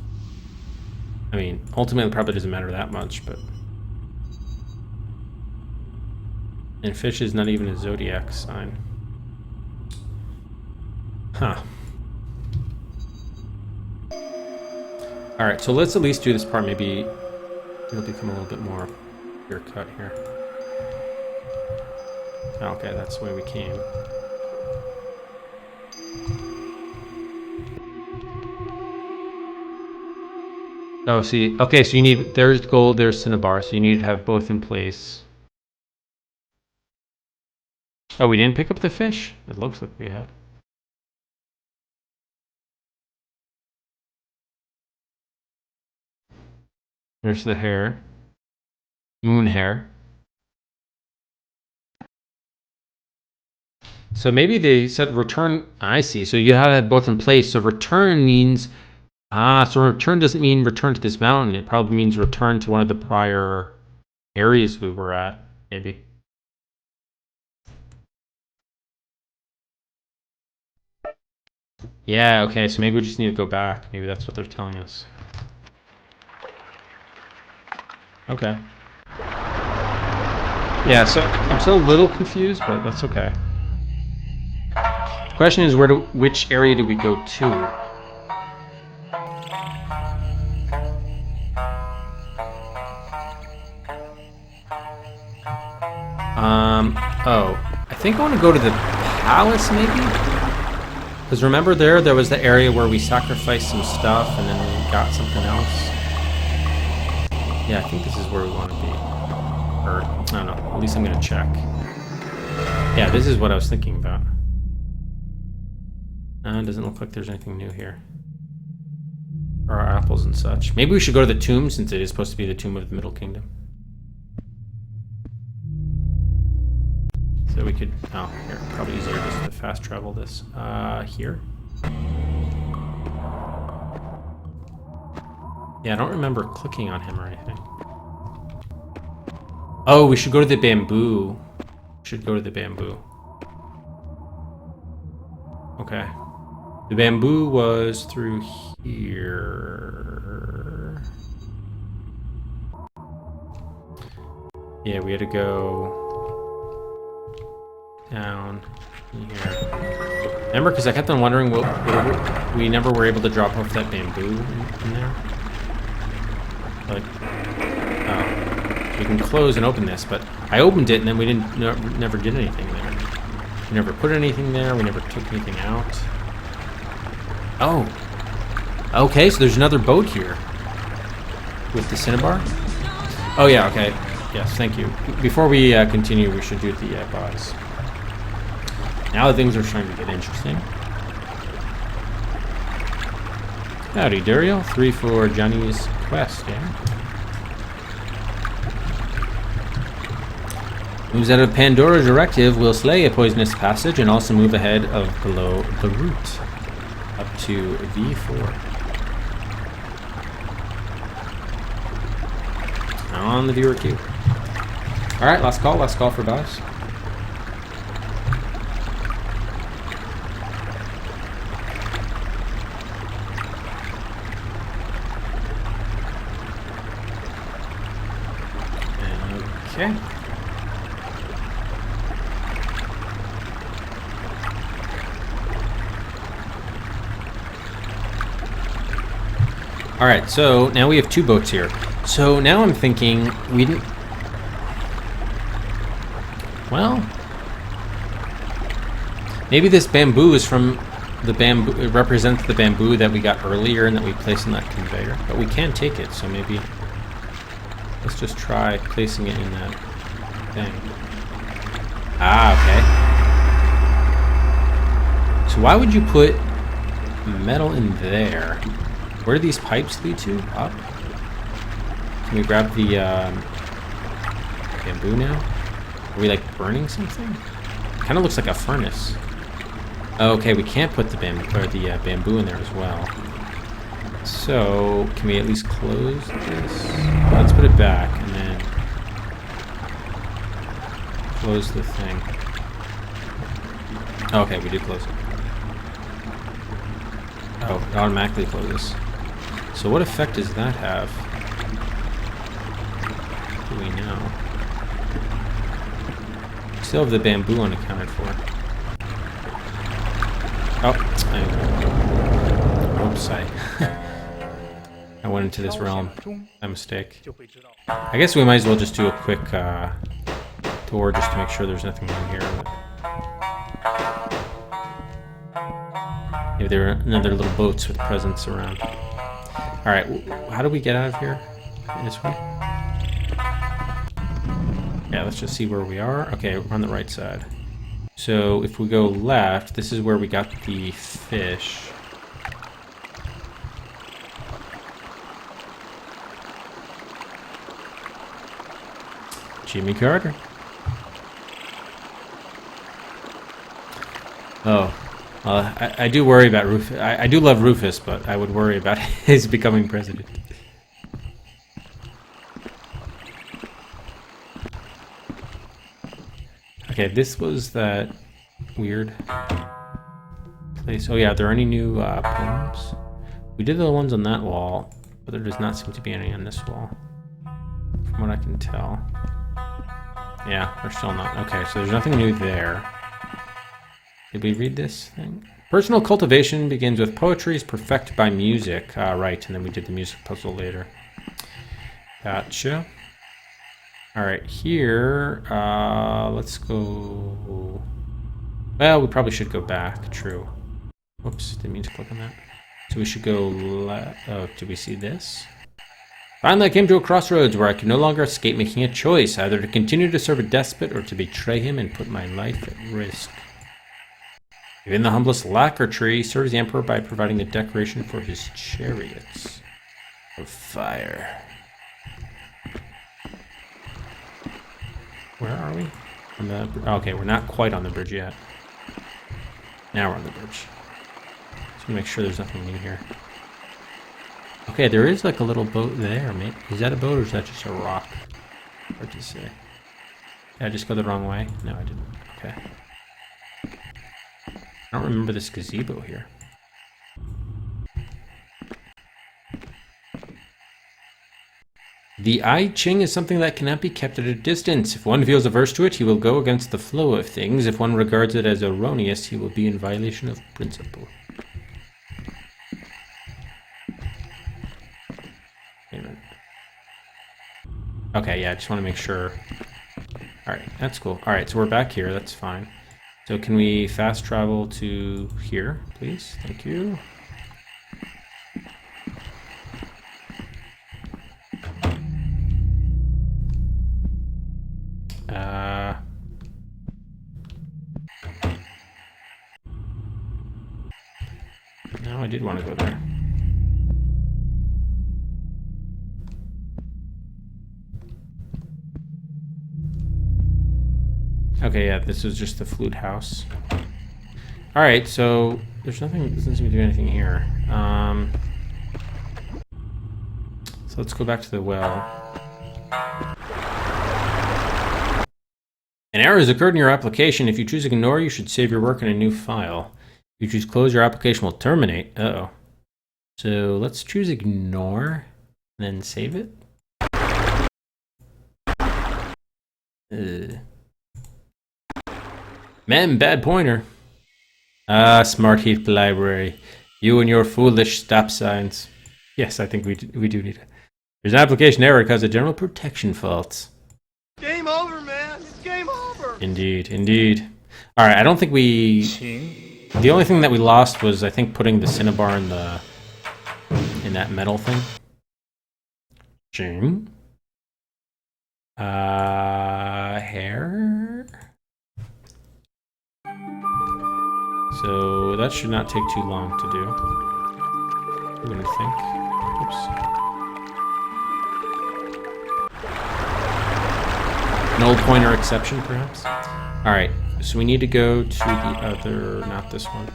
I mean, ultimately it probably doesn't matter that much, but... And fish is not even a zodiac sign. Huh. Alright, so let's at least do this part. Maybe it'll become a little bit more clear cut here. Okay, that's the way we came. Oh, see. Okay, so you need... There's gold, there's cinnabar, so you need to have both in place. Oh, we didn't pick up the fish? It looks like we have. There's the hair. Moon hair. So maybe they said return. I see. So you have it both in place. So return means... so return doesn't mean return to this mountain. It probably means return to one of the prior areas we were at, maybe. Yeah, okay, so maybe we just need to go back. Maybe that's what they're telling us. Okay. Yeah, so I'm still a little confused, but that's okay. The question is, which area do we go to? Oh, I think I want to go to the palace, maybe? Because remember there was the area where we sacrificed some stuff and then we got something else. Yeah, I think this is where we want to be. Or, I don't know, at least I'm going to check. Yeah, this is what I was thinking about. It doesn't look like there's anything new here. Our apples and such. Maybe we should go to the tomb since it is supposed to be the tomb of the Middle Kingdom. So we could, oh, here, probably easier just to fast travel this. Here? Yeah, I don't remember clicking on him or anything. Oh, we should go to the bamboo. Should go to the bamboo. Okay. The bamboo was through here. Yeah, we had to go down here. Remember, because I kept on wondering what we never were able to drop off that bamboo in there. Like, oh, we can close and open this, but I opened it and then we never did anything there. We never put anything there. We never took anything out. Oh, okay. So there's another boat here with the cinnabar. Oh yeah. Okay. Yes. Thank you. Before we continue, we should do the boss. Now that things are starting to get interesting. Howdy, Duriel. 3 for Johnny's quest, yeah? Moves out of Pandora's directive will slay a poisonous passage and also move ahead of below the route. Up to V4. On the viewer queue. Alright, last call for boss. Okay. Alright, so now we have 2 boats here. So now I'm thinking we didn't... Well... Maybe this bamboo is from the bamboo... It represents the bamboo that we got earlier and that we placed in that conveyor. But we can take it, so maybe... Let's just try placing it in that thing. Ah, okay. So why would you put metal in there? Where do these pipes lead to? Up? Can we grab the bamboo now? Are we like burning something? Kind of looks like a furnace. Oh, okay, we can't put the bamboo in there as well. So, can we at least close this? Let's put it back and then close the thing. Okay, we did close it. Oh, it automatically closes. So what effect does that have? Do we know? Still have the bamboo unaccounted for. Oh, oops, I went into this realm. A mistake. I guess we might as well just do a quick tour just to make sure there's nothing in here. Maybe there are another little boats with presents around. Alright, how do we get out of here? This way? Yeah, let's just see where we are. Okay, we're on the right side. So if we go left, this is where we got the fish. Jimmy Carter. Oh, I do worry about Rufus. I do love Rufus, but I would worry about his becoming president. Okay, this was that weird place. Oh yeah, are there any new poems? We did the ones on that wall, but there does not seem to be any on this wall, from what I can tell. Yeah, there's still not. Okay, so there's nothing new there. Did we read this thing? Personal cultivation begins with poetry is perfected by music. Right, and then we did the music puzzle later. Gotcha. Alright, here, let's go... Well, we probably should go back, true. Whoops, didn't mean to click on that. So we should go oh, do we see this? Finally, I came to a crossroads where I could no longer escape making a choice, either to continue to serve a despot or to betray him and put my life at risk. Even the humblest lacquer tree serves the emperor by providing the decoration for his chariots. of fire. Where are we? Okay, we're not quite on the bridge yet. Now we're on the bridge. Just gonna make sure there's nothing new here. Okay, there is like a little boat there, mate. Is that a boat or is that just a rock? Hard to say. Did I just go the wrong way? No, I didn't. Okay. I don't remember this gazebo here. The I Ching is something that cannot be kept at a distance. If one feels averse to it, he will go against the flow of things. If one regards it as erroneous, he will be in violation of principle. Wait a minute. Okay, yeah, I just want to make sure. Alright, that's cool. Alright, so we're back here, that's fine. So can we fast travel to here, please? Thank you. No, I did want to go there. Okay, yeah, this is just the flute house. Alright, so there's nothing, doesn't seem to do anything here. So let's go back to the well. An error has occurred in your application. If you choose ignore, you should save your work in a new file. If you choose close, your application will terminate. Uh-oh. So let's choose ignore, and then save it. Mem, bad pointer. Ah, Smart Heath Library. You and your foolish stop signs. Yes, I think we do need it. There's an application error because of general protection faults. Game over, man. It's game over. Indeed, indeed. All right, I don't think we... The only thing that we lost was, I think, putting the cinnabar in that metal thing. Jing. Hair? So that should not take too long to do. I wouldn't think. Oops. Null pointer exception, perhaps? Alright, so we need to go to the other... not this one.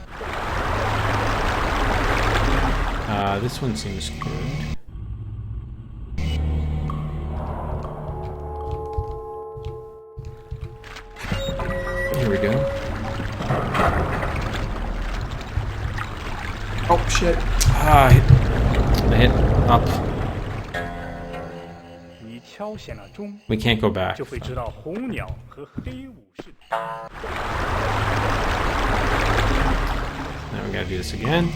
This one seems good. Here we go. Oh, shit. Ah, I hit up. We can't go back. Now we gotta do this again.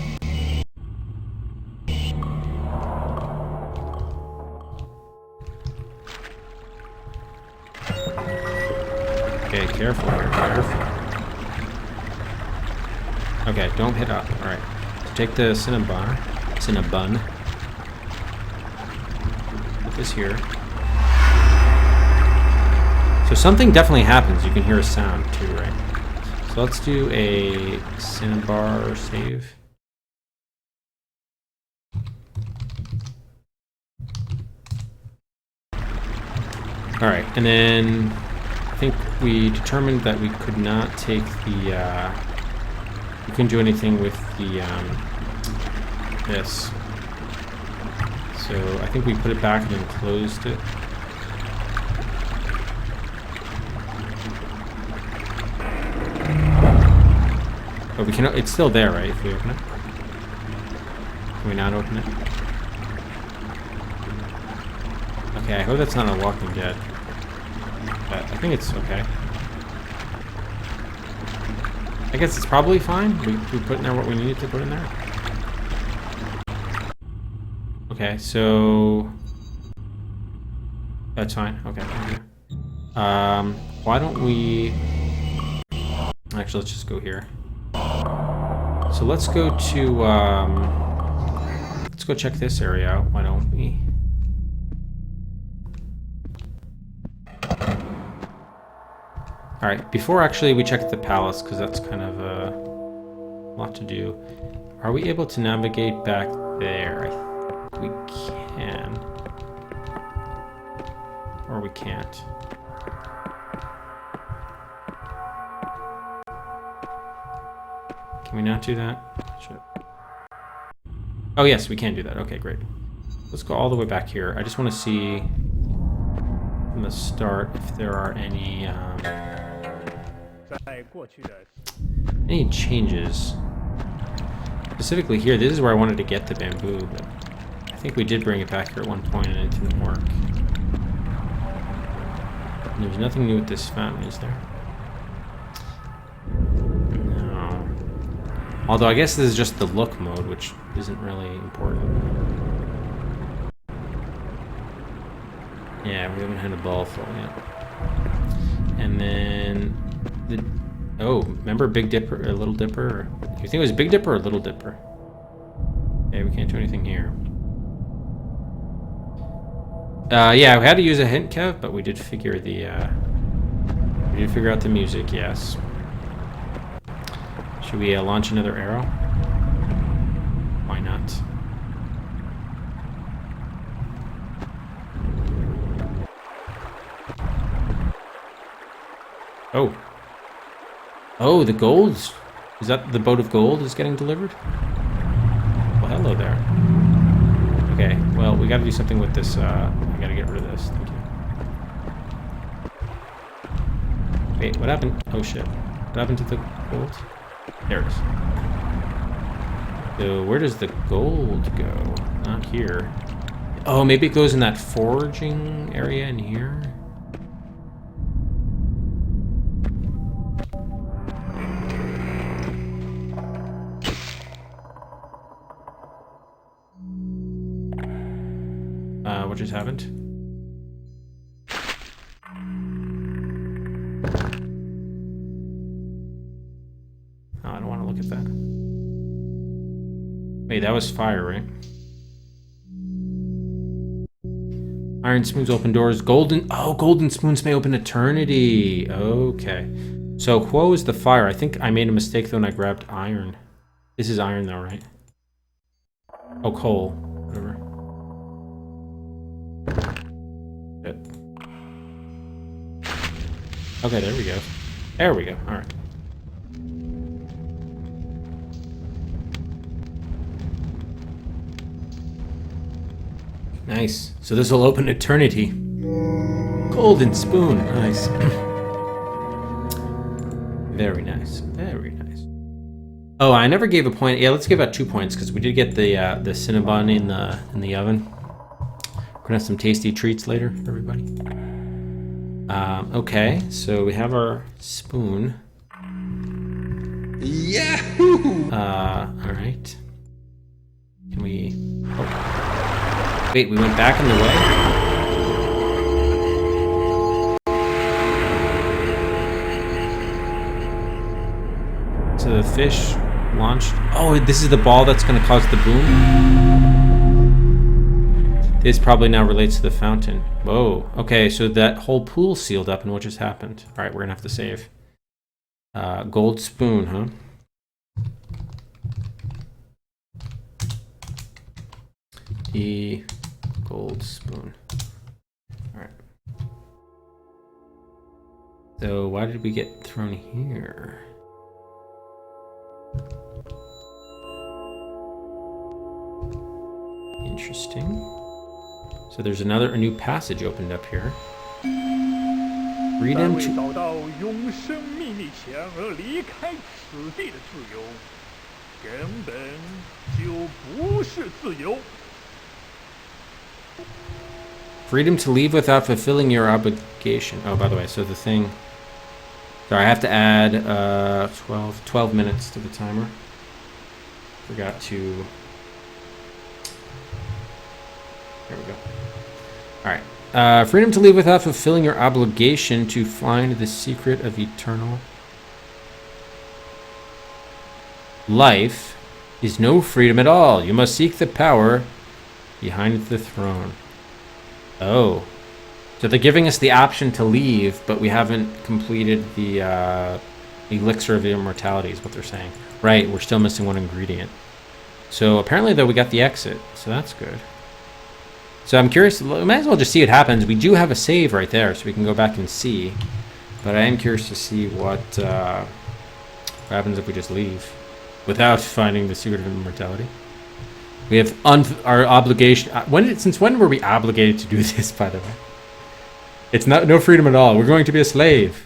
Okay, careful here, careful. Okay, don't hit up. Alright. So take the Cinnabon. Put this here. So something definitely happens. You can hear a sound too, right? So let's do a Cinnabar save. Alright, and then I think we determined that we could not take the, we couldn't do anything with the, this. So I think we put it back and then closed it. But we can, it's still there, right, if we open it? Can we not open it? Okay, I hope that's not a Walking Dead. But I think it's okay. I guess it's probably fine. We put in there what we needed to put in there. Okay, so... That's fine. Okay, thank you. Why don't we... Actually, let's just go here. So let's go to, let's go check this area out, why don't we? Alright, before actually we check the palace, because that's kind of a lot to do. Are we able to navigate back there? I we can. Or we can't. Can we not do that? Shit. Oh yes, we can do that. Okay, great. Let's go all the way back here. I just want to see from the start if there are any changes. Specifically here, this is where I wanted to get the bamboo, but I think we did bring it back here at one point and it didn't work. And there's nothing new with this fountain, is there? No. Although I guess this is just the look mode, which isn't really important. Yeah, we haven't had a ball full yet. And then oh, remember Big Dipper or Little Dipper? Or, do you think it was Big Dipper or Little Dipper? Okay, we can't do anything here. Yeah, we had to use a hint, Kev, but we did figure out the music. Yes. Should we launch another arrow? Why not? Oh. Oh, the gold's... Is that the boat of gold is getting delivered? Well, hello there. Okay, well, we gotta do something with this, I gotta get rid of this. Thank you. Wait, what happened? Oh, shit. What happened to the gold? There it is. So, where does the gold go? Not here. Oh, maybe it goes in that foraging area in here? What just happened? Oh, I don't want to look at that. Wait, that was fire, right? Iron spoons open doors. Golden... Oh, golden spoons may open eternity. Okay. So, Quo is the fire. I think I made a mistake, though, and I grabbed iron. This is iron, though, right? Oh, coal. Whatever. Okay, there we go. There we go. All right. Nice. So this will open eternity. Golden spoon. Nice. Very nice. Very nice. Oh, I never gave a point. Yeah, let's give out 2 points because we did get the Cinnabon in the oven. We're gonna have some tasty treats later, everybody. Okay, so we have our spoon. Yahoo! All right. Can we... Oh. Wait, we went back in the way? So the fish launched... Oh, this is the ball that's going to cause the boom? This probably now relates to the fountain. Whoa. Okay, so that whole pool sealed up, and what just happened? All right, we're going to have to save. Gold spoon, huh? The gold spoon. All right. So why did we get thrown here? Interesting. So there's a new passage opened up here. Freedom to... Freedom to leave without fulfilling your obligation. Oh, by the way, so the thing... Sorry, I have to add 12 minutes to the timer. Forgot to... There we go. Alright. Freedom to leave without fulfilling your obligation to find the secret of eternal life is no freedom at all. You must seek the power behind the throne. Oh. So they're giving us the option to leave, but we haven't completed the elixir of immortality is what they're saying. Right, we're still missing one ingredient. So apparently, though, we got the exit, so that's good. So I'm curious. We might as well just see what happens. We do have a save right there, so we can go back and see. But I am curious to see what happens if we just leave without finding the secret of immortality. We have our obligation. Since when were we obligated to do this, by the way? It's no freedom at all. We're going to be a slave.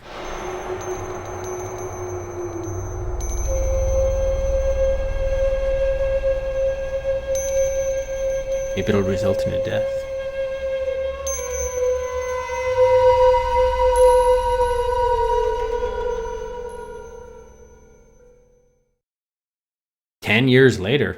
Maybe it'll result in a death. Years later.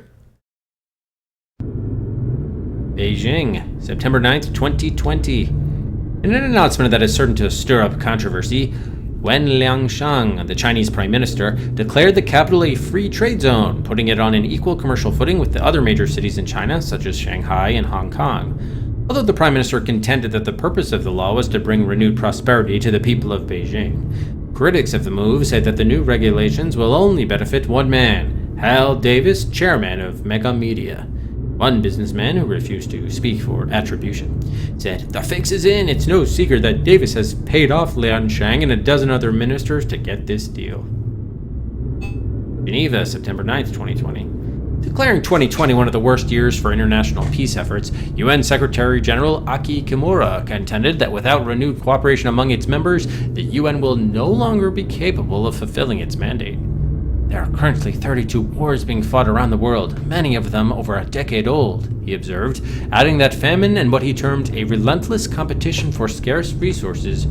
Beijing, September 9th, 2020. In an announcement that is certain to stir up controversy, Wen Liangshang, the Chinese Prime Minister, declared the capital a free trade zone, putting it on an equal commercial footing with the other major cities in China, such as Shanghai and Hong Kong. Although the Prime Minister contended that the purpose of the law was to bring renewed prosperity to the people of Beijing, critics of the move said that the new regulations will only benefit one man, Hal Davis, chairman of Mega Media. One businessman who refused to speak for attribution said, "The fix is in. It's no secret that Davis has paid off Liangshang and a dozen other ministers to get this deal." Geneva, September 9th, 2020. Declaring 2020 one of the worst years for international peace efforts, UN Secretary General Aki Kimura contended that without renewed cooperation among its members, the UN will no longer be capable of fulfilling its mandate. There are currently 32 wars being fought around the world, many of them over a decade old, he observed, adding that famine and what he termed a relentless competition for scarce resources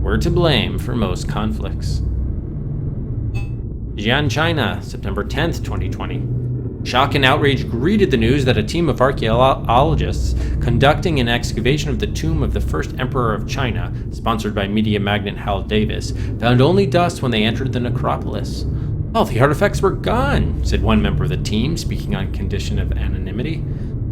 were to blame for most conflicts. Xi'an, China, September 10th, 2020. Shock and outrage greeted the news that a team of archaeologists conducting an excavation of the tomb of the first emperor of China, sponsored by media magnate Hal Davis, found only dust when they entered the necropolis. "All the artifacts were gone," said one member of the team, speaking on condition of anonymity.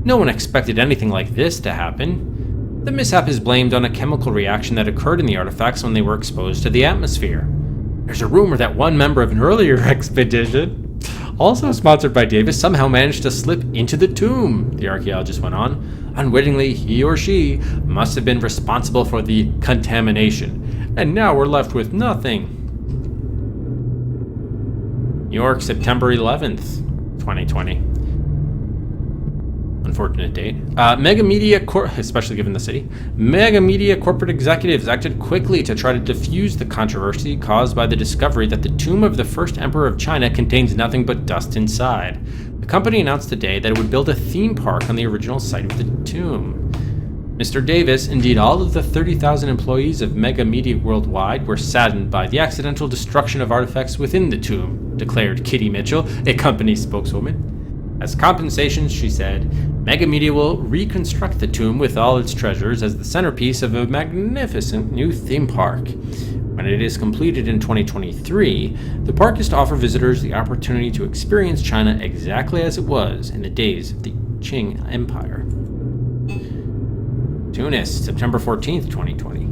"No one expected anything like this to happen." The mishap is blamed on a chemical reaction that occurred in the artifacts when they were exposed to the atmosphere. There's a rumor that one member of an earlier expedition, also sponsored by Davis, somehow managed to slip into the tomb, the archaeologist went on. Unwittingly, he or she must have been responsible for the contamination, and now we're left with nothing. New York, September 11th, 2020. Unfortunate date. Mega Media, especially given the city, Mega Media corporate executives acted quickly to try to defuse the controversy caused by the discovery that the tomb of the first emperor of China contains nothing but dust inside. The company announced today that it would build a theme park on the original site of the tomb. Mr. Davis, indeed all of the 30,000 employees of Mega Media worldwide, were saddened by the accidental destruction of artifacts within the tomb, declared Kitty Mitchell, a company spokeswoman. As compensation, she said, Mega Media will reconstruct the tomb with all its treasures as the centerpiece of a magnificent new theme park. When it is completed in 2023, the park is to offer visitors the opportunity to experience China exactly as it was in the days of the Qing Empire. Tunis, September 14th, 2020.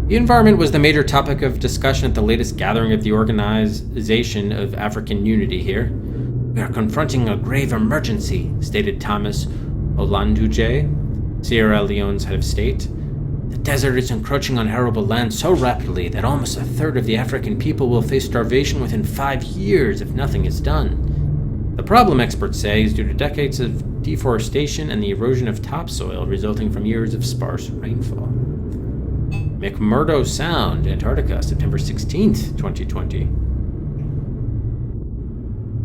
The environment was the major topic of discussion at the latest gathering of the Organization of African Unity here. "We are confronting a grave emergency," stated Thomas Olanduje, Sierra Leone's head of state. "The desert is encroaching on arable land so rapidly that almost a third of the African people will face starvation within 5 years if nothing is done. The problem, experts say, is due to decades of deforestation and the erosion of topsoil resulting from years of sparse rainfall." McMurdo Sound, Antarctica, September 16th, 2020.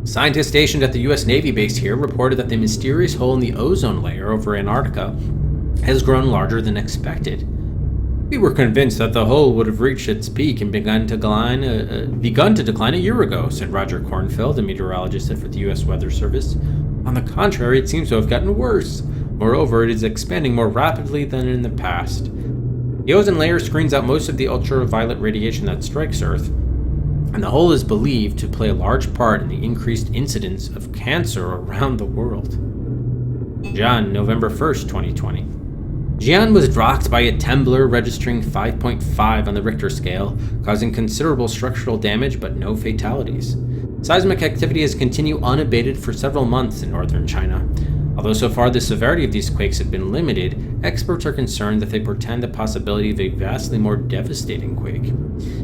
Scientists stationed at the U.S. Navy base here reported that the mysterious hole in the ozone layer over Antarctica has grown larger than expected. "We were convinced that the hole would have reached its peak and begun to decline a year ago," said Roger Kornfeld, a meteorologist for the U.S. Weather Service. "On the contrary, it seems to have gotten worse. Moreover, it is expanding more rapidly than in the past. The ozone layer screens out most of the ultraviolet radiation that strikes Earth, and the hole is believed to play a large part in the increased incidence of cancer around the world." Xi'an, November 1st, 2020. Xi'an was rocked by a temblor registering 5.5 on the Richter scale, causing considerable structural damage but no fatalities. Seismic activity has continued unabated for several months in northern China. Although so far the severity of these quakes have been limited, experts are concerned that they portend the possibility of a vastly more devastating quake.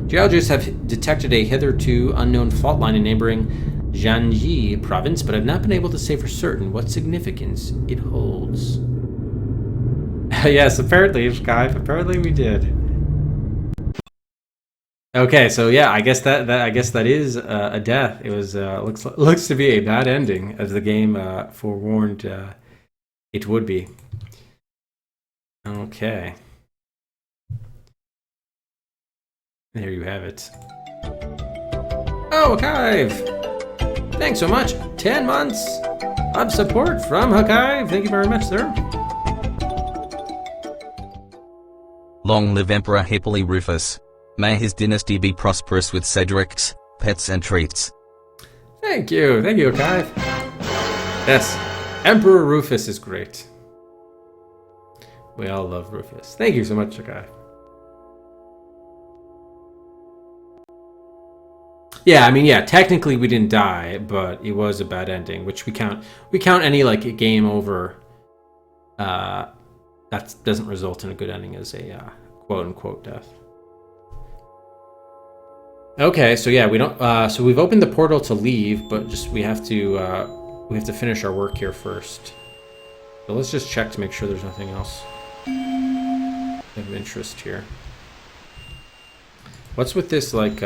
Geologists have detected a hitherto unknown fault line in neighboring Jiangxi province, but have not been able to say for certain what significance it holds. Yes, apparently, Skype. Apparently we did. Okay, so yeah, I guess that is a death. It was looks to be a bad ending, as the game forewarned it would be. Okay, there you have it. Oh, Hakive! Thanks so much. 10 months of support from Hakive. Thank you very much, sir. Long live Emperor Hippoly Rufus. May his dynasty be prosperous with Cedric's, pets and treats. Thank you, Hakive. Yes, Emperor Rufus is great. We all love Rufus. Thank you so much, Hakive. Yeah, I mean, yeah, technically we didn't die, but it was a bad ending, which we count any like game over that doesn't result in a good ending as a quote unquote death. Okay, so yeah, we don't so we've opened the portal to leave, but just we have to finish our work here first. So let's just check to make sure there's nothing else of interest here. What's with this like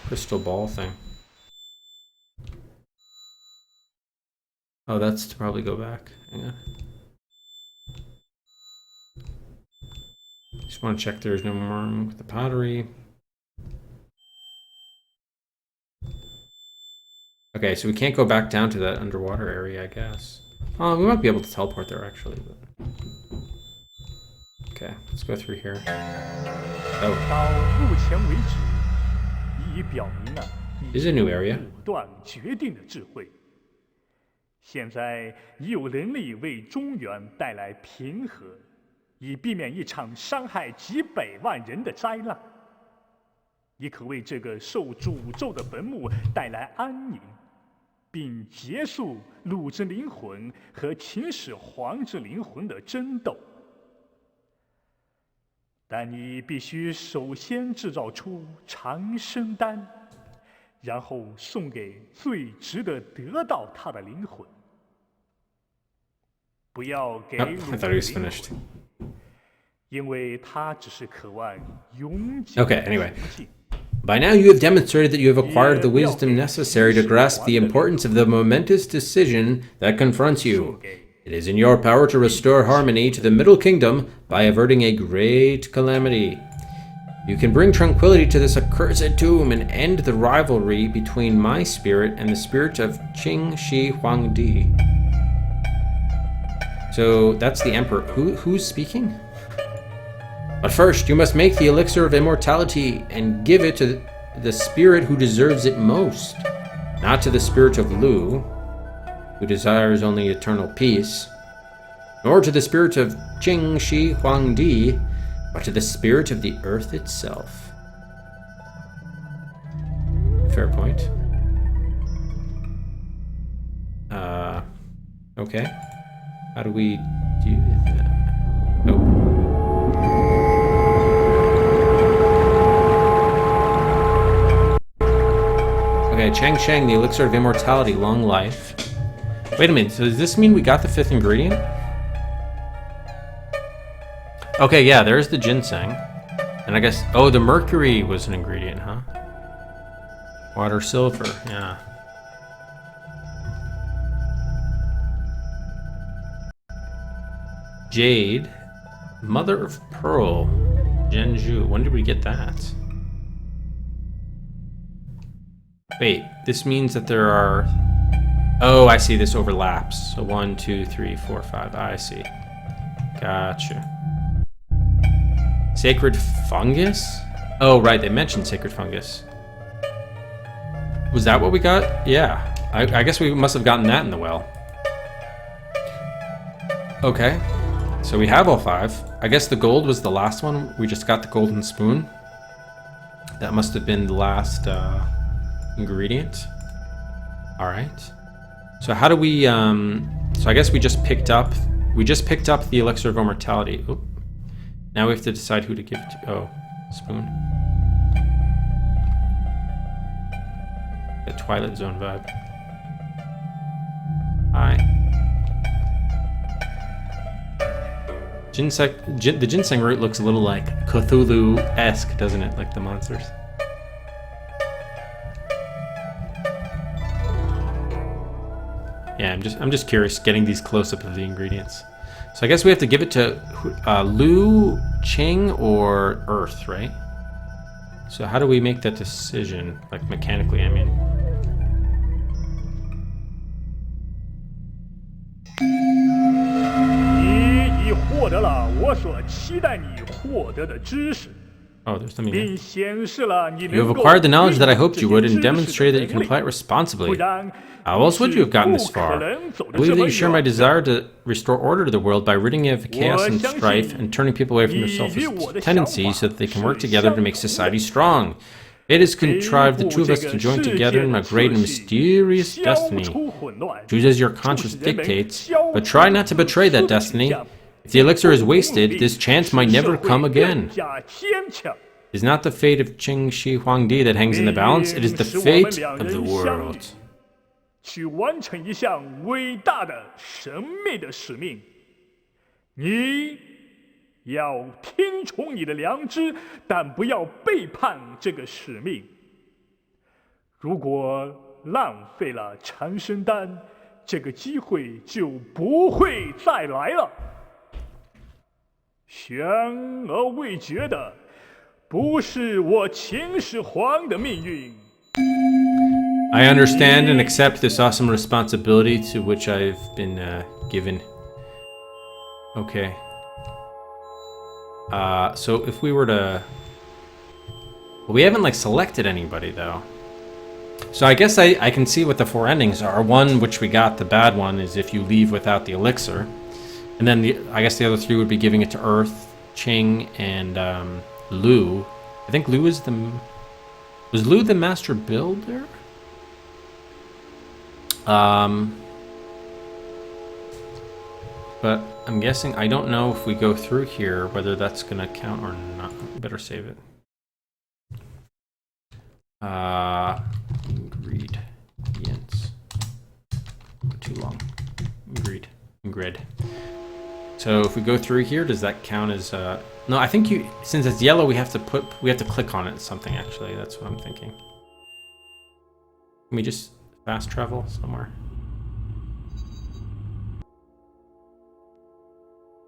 crystal ball thing? Oh, that's to probably go back. Hang on. Just want to check there's no more with the pottery. Okay, so we can't go back down to that underwater area, I guess. Oh, we might be able to teleport there actually, but okay, let's go through here. Oh. 到目前为止，已表明了 This is a new area. 不断决定的智慧。现在已有能力为中原带来平和，以避免一场伤害几百万人的灾难。也可为这个受诅咒的坟墓带来安宁，并结束鲁之灵魂和秦始皇之灵魂的争斗。但你必须首先制造出长生丹，然后送给最值得得到它的灵魂。不要给 Oh, 鲁 I thought he was finished. 因为他只是渴望永久 Okay, anyway. By now you have demonstrated that you have acquired the wisdom necessary to grasp the importance of the momentous decision that confronts you. It is in your power to restore harmony to the Middle Kingdom by averting a great calamity. You can bring tranquility to this accursed tomb and end the rivalry between my spirit and the spirit of Qing Shi Huangdi. So that's the Emperor. Who's speaking? But first, you must make the elixir of immortality and give it to the spirit who deserves it most, not to the spirit of Lu, who desires only eternal peace, nor to the spirit of Qing Shi Huangdi, but to the spirit of the earth itself. Fair point. Okay. How do we do that? Oh. Okay, Chang Sheng, the elixir of immortality, long life. Wait a minute, so does this mean we got the 5th ingredient? Okay, yeah, there's the ginseng. And I guess, oh, the mercury was an ingredient, huh? Water, silver, yeah. Jade, mother of pearl, Zhenju. When did we get that? Wait, this means that there are... Oh, I see, this overlaps. So 1, 2, 3, 4, 5. I see. Gotcha. Sacred fungus? Oh, right, they mentioned sacred fungus. Was that what we got? Yeah. I guess we must have gotten that in the well. Okay. So we have all 5. I guess the gold was the last one. We just got the golden spoon. That must have been the last ingredient. All right. So how do we? So I guess we just picked up the elixir of immortality. Oop. Now we have to decide who to give it to. Oh, spoon. The Twilight Zone vibe. Hi. The ginseng root looks a little like Cthulhu-esque, doesn't it? Like the monsters. Yeah, I'm just curious, getting these close-up of the ingredients. So I guess we have to give it to Lu, Ching, or Earth, right? So how do we make that decision, like mechanically? I mean. Oh, there's something here. You have acquired the knowledge that I hoped you would and demonstrated that you can apply it responsibly. How else would you have gotten this far? I believe that you share my desire to restore order to the world by ridding it of chaos and strife and turning people away from their selfish tendencies so that they can work together to make society strong. It is contrived the two of us to join together in a great and mysterious destiny. Choose as your conscience dictates, but try not to betray that destiny. If the elixir is wasted, this chance might never come again. It is not the fate of Qing Shi Huangdi that hangs in the balance, it is the fate of the world. 去完成一项伟大的神秘的使命，你要听从你的良知，但不要背叛这个使命。如果浪费了长生丹，这个机会就不会再来了。悬而未决的，不是我秦始皇的命运。 I understand and accept this awesome responsibility to which I've been given. Okay. So if we were to... Well, we haven't, like, selected anybody, though. So I guess I can see what the four endings are. One, which we got, the bad one, is if you leave without the elixir. And then I guess the other three would be giving it to Earth, Ching, and Lu. I think Lu is the... Was Lu the master builder? But I'm guessing, I don't know if we go through here, whether that's gonna count or not. Better save it. Ingredients. Too long. Ingrid. So if we go through here, does that count as, no, I think since it's yellow, we have to click on it something, actually. That's what I'm thinking. Can we just fast travel somewhere?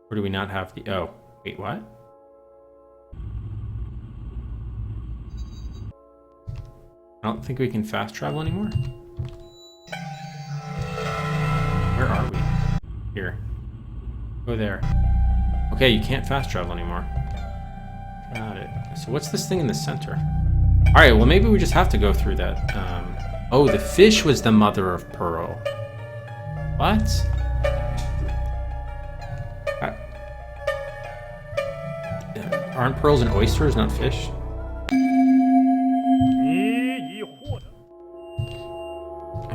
Or do we not have the... Oh, wait, what? I don't think we can fast travel anymore. Where are we? Here. Go there. Okay, you can't fast travel anymore. Got it. So what's this thing in the center? Alright, well maybe we just have to go through that. Oh, the fish was the mother of pearl. What? Aren't pearls and oysters, not fish?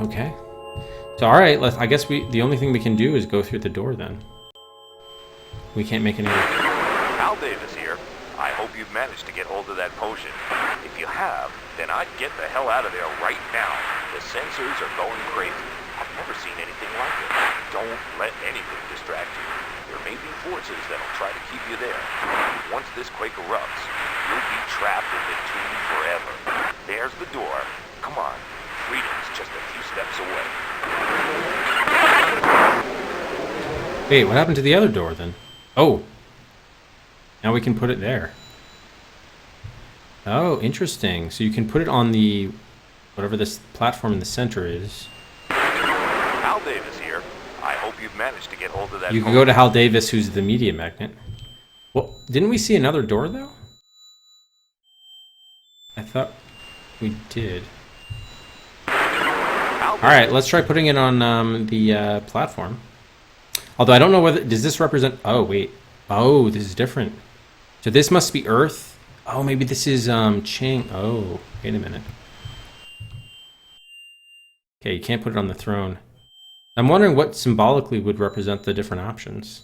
Okay. So alright, I guess the only thing we can do is go through the door then. We can't make any... Hal Davis here. I hope you've managed to get hold of that potion. If you have, then I'd get the hell out of there right now. The sensors are going crazy. I've never seen anything like it. Don't let anything distract you. There may be forces that'll try to keep you there. Once this quake erupts, you'll be trapped in the tomb forever. There's the door. Come on. Freedom's just a few steps away. Wait, what happened to the other door then? Oh. Now we can put it there. Oh, interesting. So you can put it on the... whatever this platform in the center is. Hal Davis here. I hope you've managed to get hold of that. You can go to Hal Davis, who's the media magnet. Well, didn't we see another door, though? I thought we did. Alright, let's try putting it on the platform. Although I don't know whether... Does this represent... Oh, wait. Oh, this is different. So this must be Earth. Oh, maybe this is Ching. Oh, wait a minute. Okay, you can't put it on the throne. I'm wondering what symbolically would represent the different options.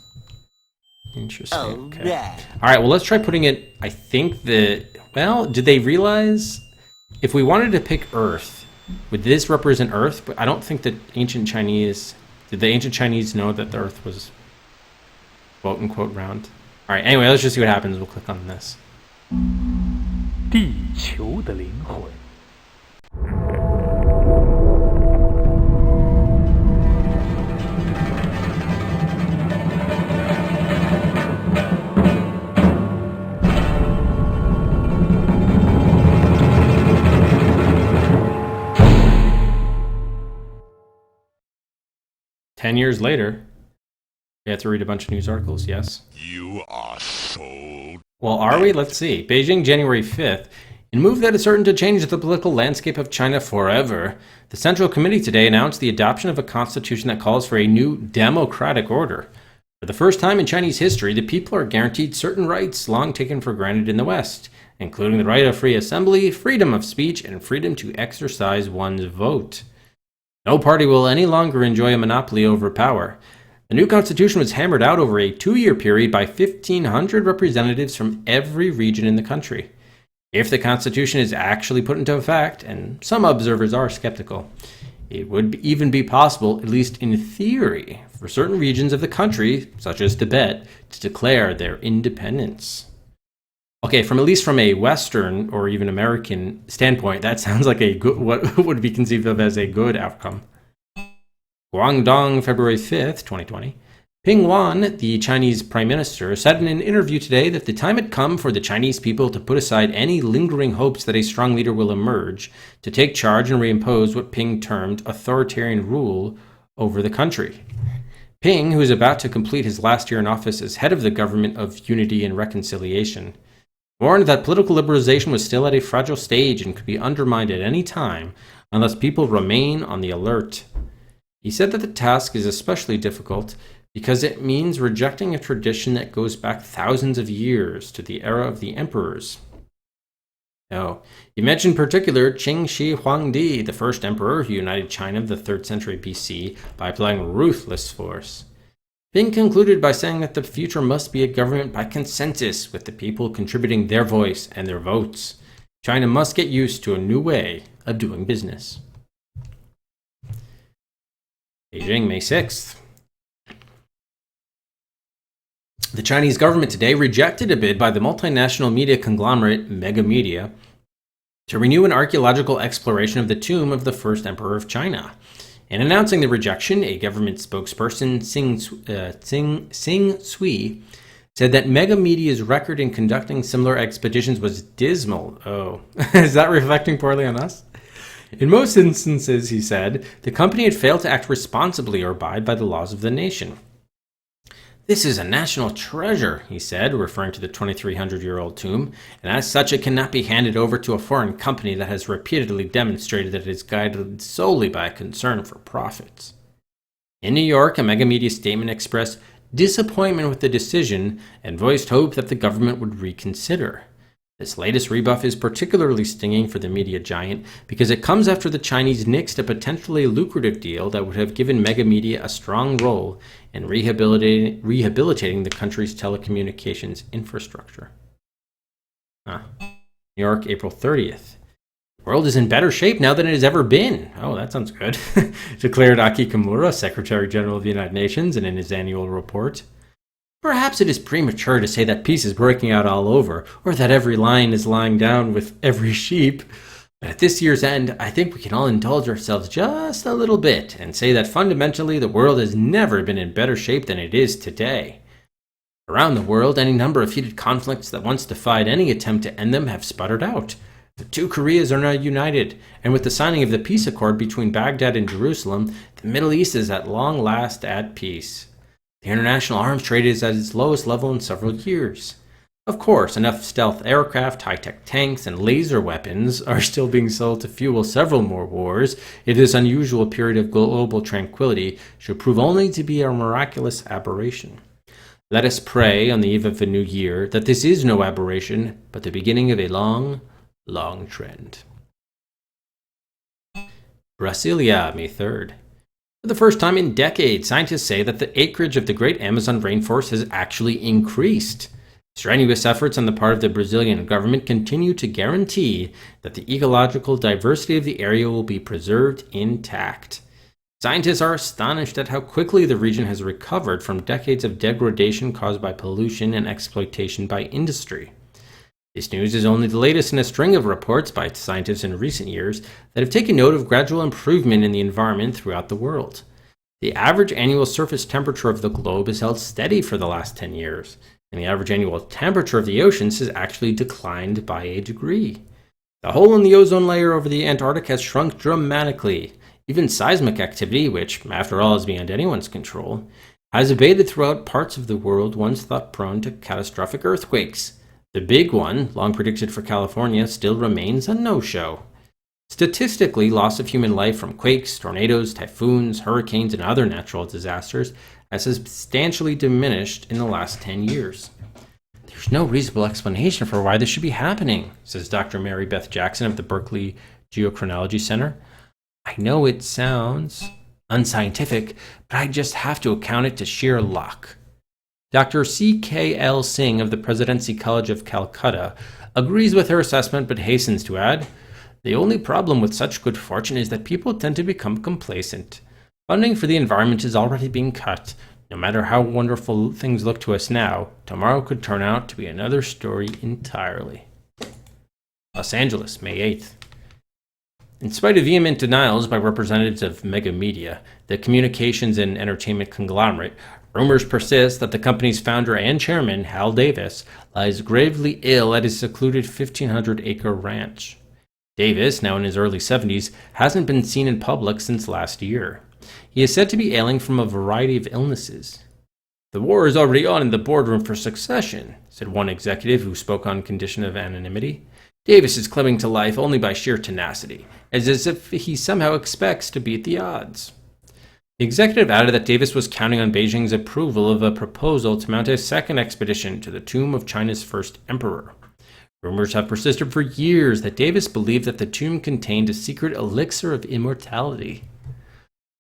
Interesting. Okay. All right, well, let's try putting it, I think that, well, did they realize if we wanted to pick Earth, would this represent Earth? But I don't think that ancient Chinese, did the ancient Chinese know that the Earth was quote unquote round? All right, anyway, let's just see what happens. We'll click on this. 地球的灵魂。10 years later, we have to read a bunch of news articles, yes? You are so... Well, are we? Let's see. Beijing, January 5th. In a move that is certain to change the political landscape of China forever, the Central Committee today announced the adoption of a constitution that calls for a new democratic order. For the first time in Chinese history, the people are guaranteed certain rights long taken for granted in the West, including the right of free assembly, freedom of speech, and freedom to exercise one's vote. No party will any longer enjoy a monopoly over power. The new constitution was hammered out over a 2-year period by 1,500 representatives from every region in the country. If the constitution is actually put into effect, and some observers are skeptical, it would even be possible, at least in theory, for certain regions of the country, such as Tibet, to declare their independence. Okay, at least from a Western or even American standpoint, that sounds like a good, what would be conceived of as a good outcome. Guangdong, February 5th, 2020. Ping Yuan, the Chinese Prime Minister, said in an interview today that the time had come for the Chinese people to put aside any lingering hopes that a strong leader will emerge, to take charge and reimpose what Ping termed authoritarian rule over the country. Ping, who is about to complete his last year in office as head of the Government of Unity and Reconciliation, warned that political liberalization was still at a fragile stage and could be undermined at any time unless people remain on the alert. He said that the task is especially difficult because it means rejecting a tradition that goes back thousands of years to the era of the emperors. Oh, he mentioned in particular Qing Shi Huangdi, the first emperor who united China of the 3rd century BC by applying ruthless force. Ping concluded by saying that the future must be a government by consensus, with the people contributing their voice and their votes. China must get used to a new way of doing business. Beijing, May 6th. The Chinese government today rejected a bid by the multinational media conglomerate Mega Media to renew an archaeological exploration of the tomb of the first emperor of China. In announcing the rejection, a government spokesperson, Sing Sui, said that Mega Media's record in conducting similar expeditions was dismal. Oh, is that reflecting poorly on us? In most instances, he said, the company had failed to act responsibly or abide by the laws of the nation. This is a national treasure, he said, referring to the 2,300-year-old tomb, and as such it cannot be handed over to a foreign company that has repeatedly demonstrated that it is guided solely by a concern for profits. In New York, a Mega Media statement expressed disappointment with the decision and voiced hope that the government would reconsider. This latest rebuff is particularly stinging for the media giant because it comes after the Chinese nixed a potentially lucrative deal that would have given Mega Media a strong role in rehabilitating the country's telecommunications infrastructure. New York, April 30th. The world is in better shape now than it has ever been. Oh, that sounds good. Declared Aki Kimura, Secretary General of the United Nations, and in his annual report. Perhaps it is premature to say that peace is breaking out all over, or that every lion is lying down with every sheep. But at this year's end, I think we can all indulge ourselves just a little bit and say that fundamentally the world has never been in better shape than it is today. Around the world, any number of heated conflicts that once defied any attempt to end them have sputtered out. The two Koreas are now united, and with the signing of the peace accord between Baghdad and Jerusalem, the Middle East is at long last at peace. The international arms trade is at its lowest level in several years. Of course, enough stealth aircraft, high-tech tanks, and laser weapons are still being sold to fuel several more wars if this unusual period of global tranquility should prove only to be a miraculous aberration. Let us pray on the eve of the new year that this is no aberration, but the beginning of a long, long trend. Brasilia, May 3rd. For the first time in decades, scientists say that the acreage of the Great Amazon rainforest has actually increased. Strenuous efforts on the part of the Brazilian government continue to guarantee that the ecological diversity of the area will be preserved intact. Scientists are astonished at how quickly the region has recovered from decades of degradation caused by pollution and exploitation by industry. This news is only the latest in a string of reports by scientists in recent years that have taken note of gradual improvement in the environment throughout the world. The average annual surface temperature of the globe has held steady for the last 10 years, and the average annual temperature of the oceans has actually declined by a degree. The hole in the ozone layer over the Antarctic has shrunk dramatically. Even seismic activity, which, after all, is beyond anyone's control, has abated throughout parts of the world once thought prone to catastrophic earthquakes. The big one, long predicted for California, still remains a no-show. Statistically, loss of human life from quakes, tornadoes, typhoons, hurricanes, and other natural disasters has substantially diminished in the last 10 years. There's no reasonable explanation for why this should be happening, says Dr. Mary Beth Jackson of the Berkeley Geochronology Center. I know it sounds unscientific, but I just have to account it to sheer luck. Dr. C.K.L. Singh of the Presidency College of Calcutta agrees with her assessment but hastens to add, the only problem with such good fortune is that people tend to become complacent. Funding for the environment is already being cut. No matter how wonderful things look to us now, tomorrow could turn out to be another story entirely. Los Angeles, May 8th. In spite of vehement denials by representatives of Mega Media, the communications and entertainment conglomerate, rumors persist that the company's founder and chairman, Hal Davis, lies gravely ill at his secluded 1,500-acre ranch. Davis, now in his early 70s, hasn't been seen in public since last year. He is said to be ailing from a variety of illnesses. The war is already on in the boardroom for succession, said one executive who spoke on condition of anonymity. Davis is clinging to life only by sheer tenacity, as if he somehow expects to beat the odds. The executive added that Davis was counting on Beijing's approval of a proposal to mount a second expedition to the tomb of China's first emperor. Rumors have persisted for years that Davis believed that the tomb contained a secret elixir of immortality.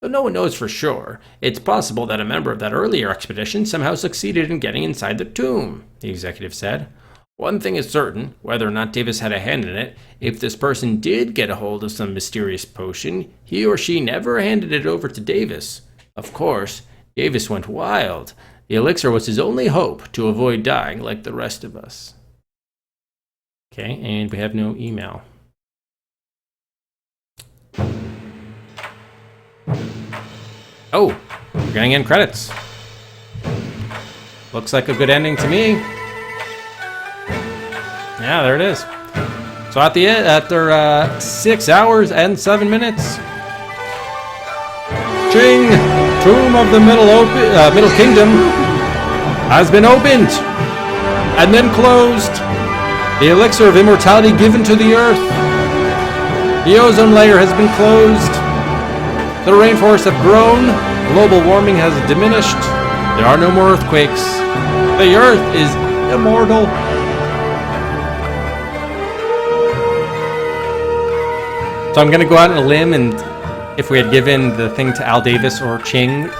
Though no one knows for sure, it's possible that a member of that earlier expedition somehow succeeded in getting inside the tomb, the executive said. One thing is certain, whether or not Davis had a hand in it, if this person did get a hold of some mysterious potion, he or she never handed it over to Davis. Of course, Davis went wild. The elixir was his only hope to avoid dying like the rest of us. Okay, and we have no email. Oh, we're getting end credits. Looks like a good ending to me. Yeah, there it is. So at the end, after 6 hours and 7 minutes, Qing, Tomb of the Middle Kingdom, has been opened and then closed. The elixir of immortality given to the earth. The ozone layer has been closed. The rainforests have grown. Global warming has diminished. There are no more earthquakes. The earth is immortal. So I'm going to go out on a limb, and if we had given the thing to Al Davis or Qing,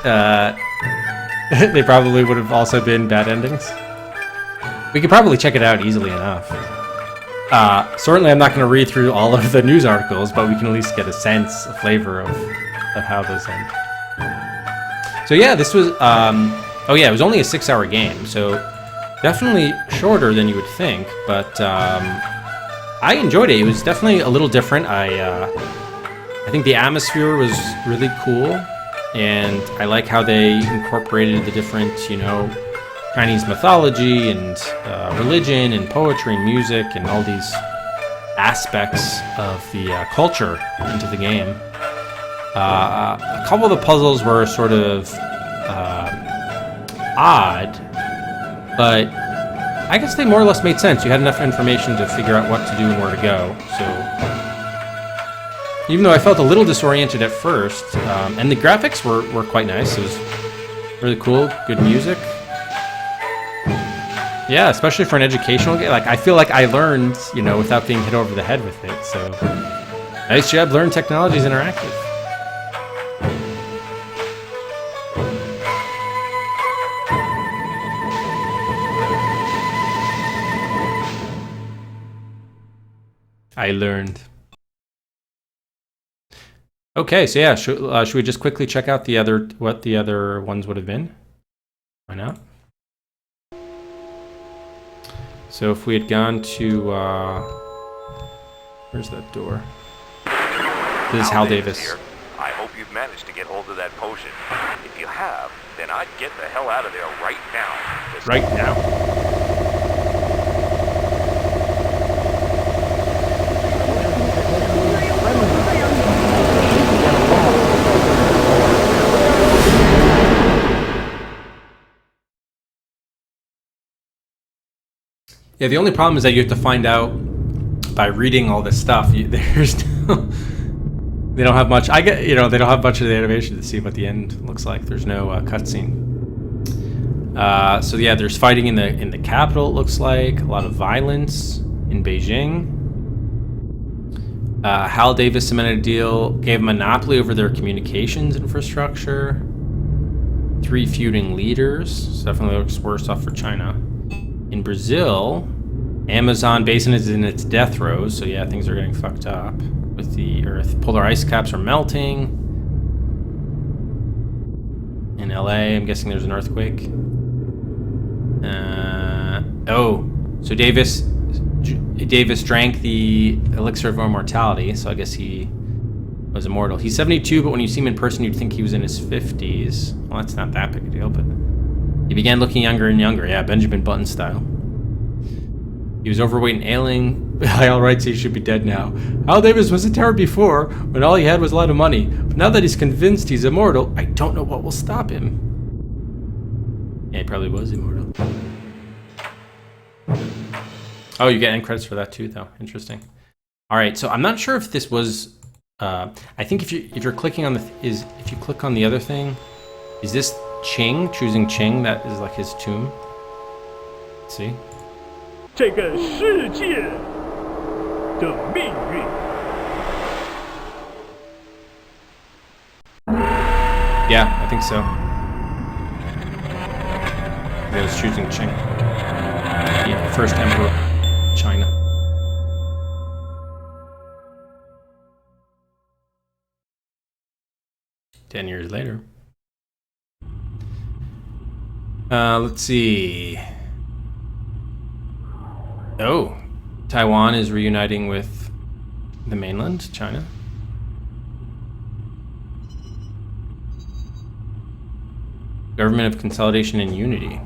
they probably would have also been bad endings. We could probably check it out easily enough. Certainly I'm not going to read through all of the news articles, but we can at least get a sense, a flavor of how those end. So yeah, this was, it was only a 6-hour game, so definitely shorter than you would think, but I enjoyed it. It was definitely a little different. I think the atmosphere was really cool, and I like how they incorporated the different, Chinese mythology and religion and poetry and music and all these aspects of the culture into the game. A couple of the puzzles were sort of odd, but I guess they more or less made sense. You had enough information to figure out what to do and where to go. So even though I felt a little disoriented at first, and the graphics were quite nice. It was really cool, good music. Yeah, especially for an educational game. Like, I feel like I learned, without being hit over the head with it. So, nice job, Learn Technologies Interactive. I learned. Okay, so yeah, should we just quickly check out what the other ones would have been? Why not? So if we had gone to where's that door? This is Hal Davis. Here. I hope you've managed to get hold of that potion. If you have, then I'd get the hell out of there right now. Right now. Yeah, the only problem is that you have to find out by reading all this stuff. There's no, they don't have much. They don't have much of the animation to see what the end looks like. There's no cutscene. So yeah, there's fighting in the capital. It looks like a lot of violence in Beijing. Hal Davis cemented a deal, gave a monopoly over their communications infrastructure. 3 feuding leaders. So definitely looks worse off for China. In Brazil, Amazon basin is in its death throes, so yeah, things are getting fucked up with the Earth. Polar ice caps are melting. In LA, I'm guessing there's an earthquake. So Davis drank the elixir of immortality, so I guess he was immortal. He's 72, but when you see him in person, you'd think he was in his 50s. Well, that's not that big a deal, but he began looking younger and younger. Yeah, Benjamin Button style. He was overweight and ailing. By all rights, he should be dead now. Hal Davis was a terror before, when all he had was a lot of money. But now that he's convinced he's immortal, I don't know what will stop him. Yeah, he probably was immortal. Oh, you get end credits for that too, though. Interesting. All right, so I'm not sure if this was. I think if you're clicking on if you click on the other thing, is this Qing, choosing Qing? That is like his tomb. Let's see. 这个世界的命运。 Yeah, I think so. I was choosing Qing. The first emperor of China. Ten years later. Let's see. Oh, Taiwan is reuniting with the mainland, China. Government of Consolidation and Unity.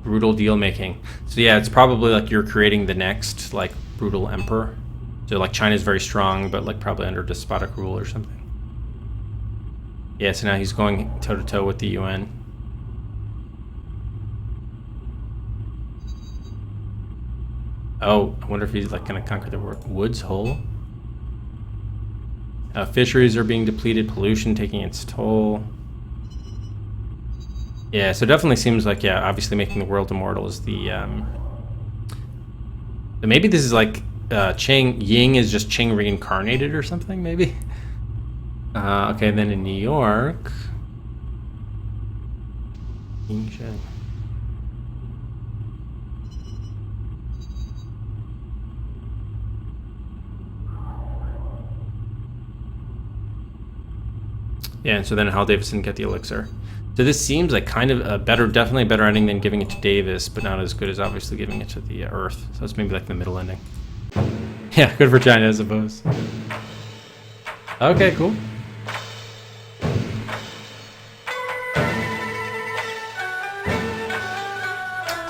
Brutal deal making. So yeah, it's probably like you're creating the next like brutal emperor. So like China's very strong, but like probably under despotic rule or something. Yeah, so now he's going toe to toe with the UN. Oh, I wonder if he's like gonna conquer the Woods Hole. Fisheries are being depleted, pollution taking its toll. Yeah, so it definitely seems like, yeah, obviously making the world immortal is the maybe this is like Qing Ying is just Qing reincarnated or something, maybe. Okay, then in New York, Ying Sheng. Yeah, and so then Hal Davis didn't get the elixir. So this seems like kind of a better, definitely a better ending than giving it to Davis, but not as good as obviously giving it to the Earth. So it's maybe like the middle ending. Yeah, good for China, I suppose. Okay, cool.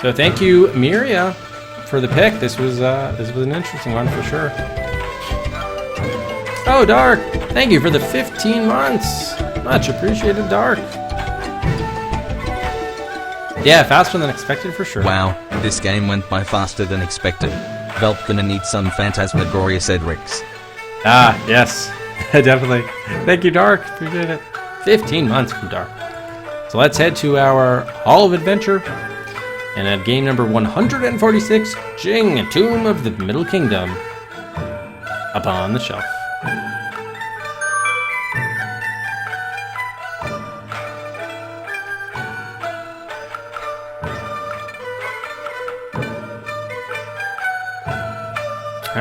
So thank you, Miria, for the pick. This was an interesting one for sure. Oh, Dark! Thank you for the 15 months. Much appreciated, Dark. Yeah, faster than expected for sure. Wow, this game went by faster than expected. Valve gonna need some Phantasmagoria Cedrics. Ah, yes. Definitely. Thank you, Dark. Appreciate it. 15 months from Dark. So let's head to our Hall of Adventure. And at game number 146, Jing, Tomb of the Middle Kingdom. Upon the shelf.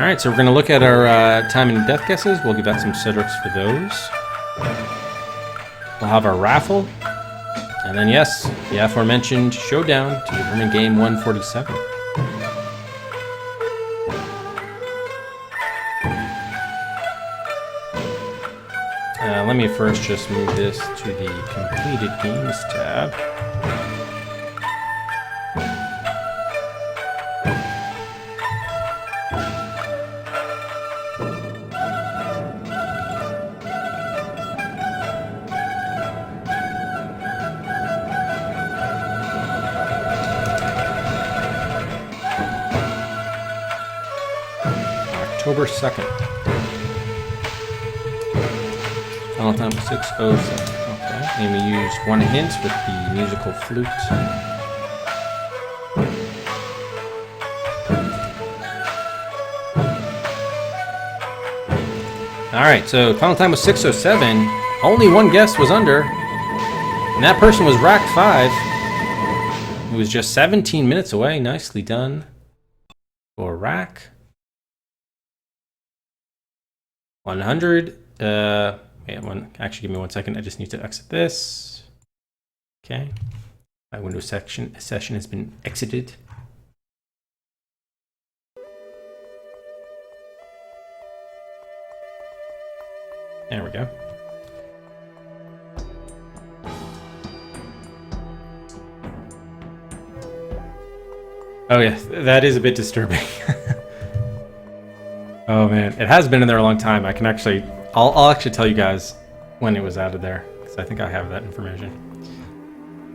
All right, so we're gonna look at our time and death guesses. We'll give out some Cedrics for those. We'll have our raffle, and then yes, the aforementioned showdown to determine game 147. Let me first just move this to the completed games tab. October 2nd. Final time 6:07. Okay. And we use one hint with the musical flute. Alright, so final time was 6:07. Only one guest was under. And that person was Rack 5. It was just 17 minutes away. Nicely done for Rack. 100. Actually, give me 1 second. I just need to exit this. Okay. My Windows session has been exited. There we go. Oh yeah, that is a bit disturbing. Oh man, it has been in there a long time. I can actually, I'll actually tell you guys when it was out of there, because I think I have that information.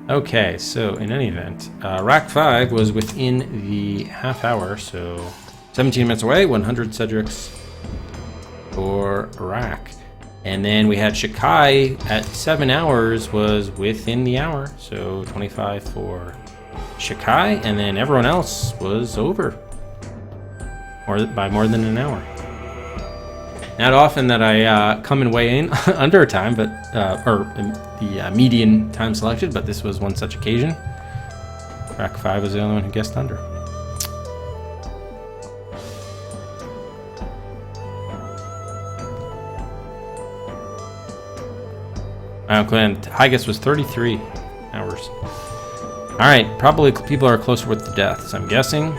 Okay, so in any event, Rack 5 was within the half hour, so 17 minutes away, 100 Cedrics for Rack. And then we had Shikai at 7 hours was within the hour, so 25 for Shikai, and then everyone else was over. By more than an hour. Not often that I come and weigh in under a time, but or the median time selected, but this was one such occasion. Rack 5 was the only one who guessed under. Glenn, high guess was 33 hours. All right, probably people are closer with the deaths, I'm guessing.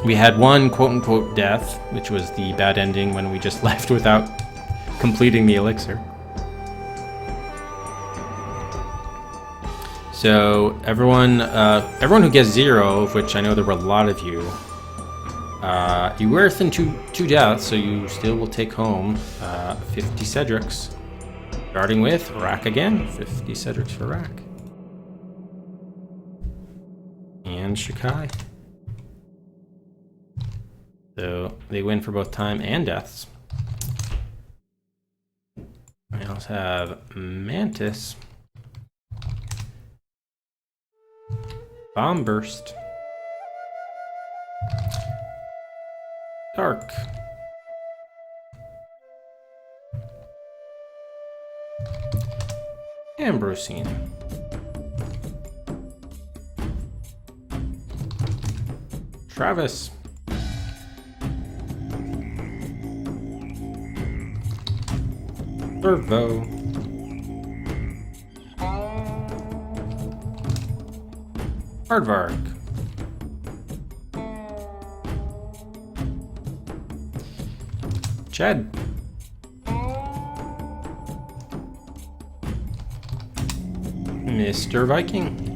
We had one quote-unquote death, which was the bad ending when we just left without completing the elixir. So everyone who guessed 0, of which I know there were a lot of you, you were within two deaths, so you still will take home 50 Cedrics. Starting with Rack again, 50 Cedrics for Rack. And Shikai. So they win for both time and deaths. We also have Mantis. Bomb Burst. Dark. Ambrosine. Travis. Servo. Aardvark. Chad. Mr. Viking.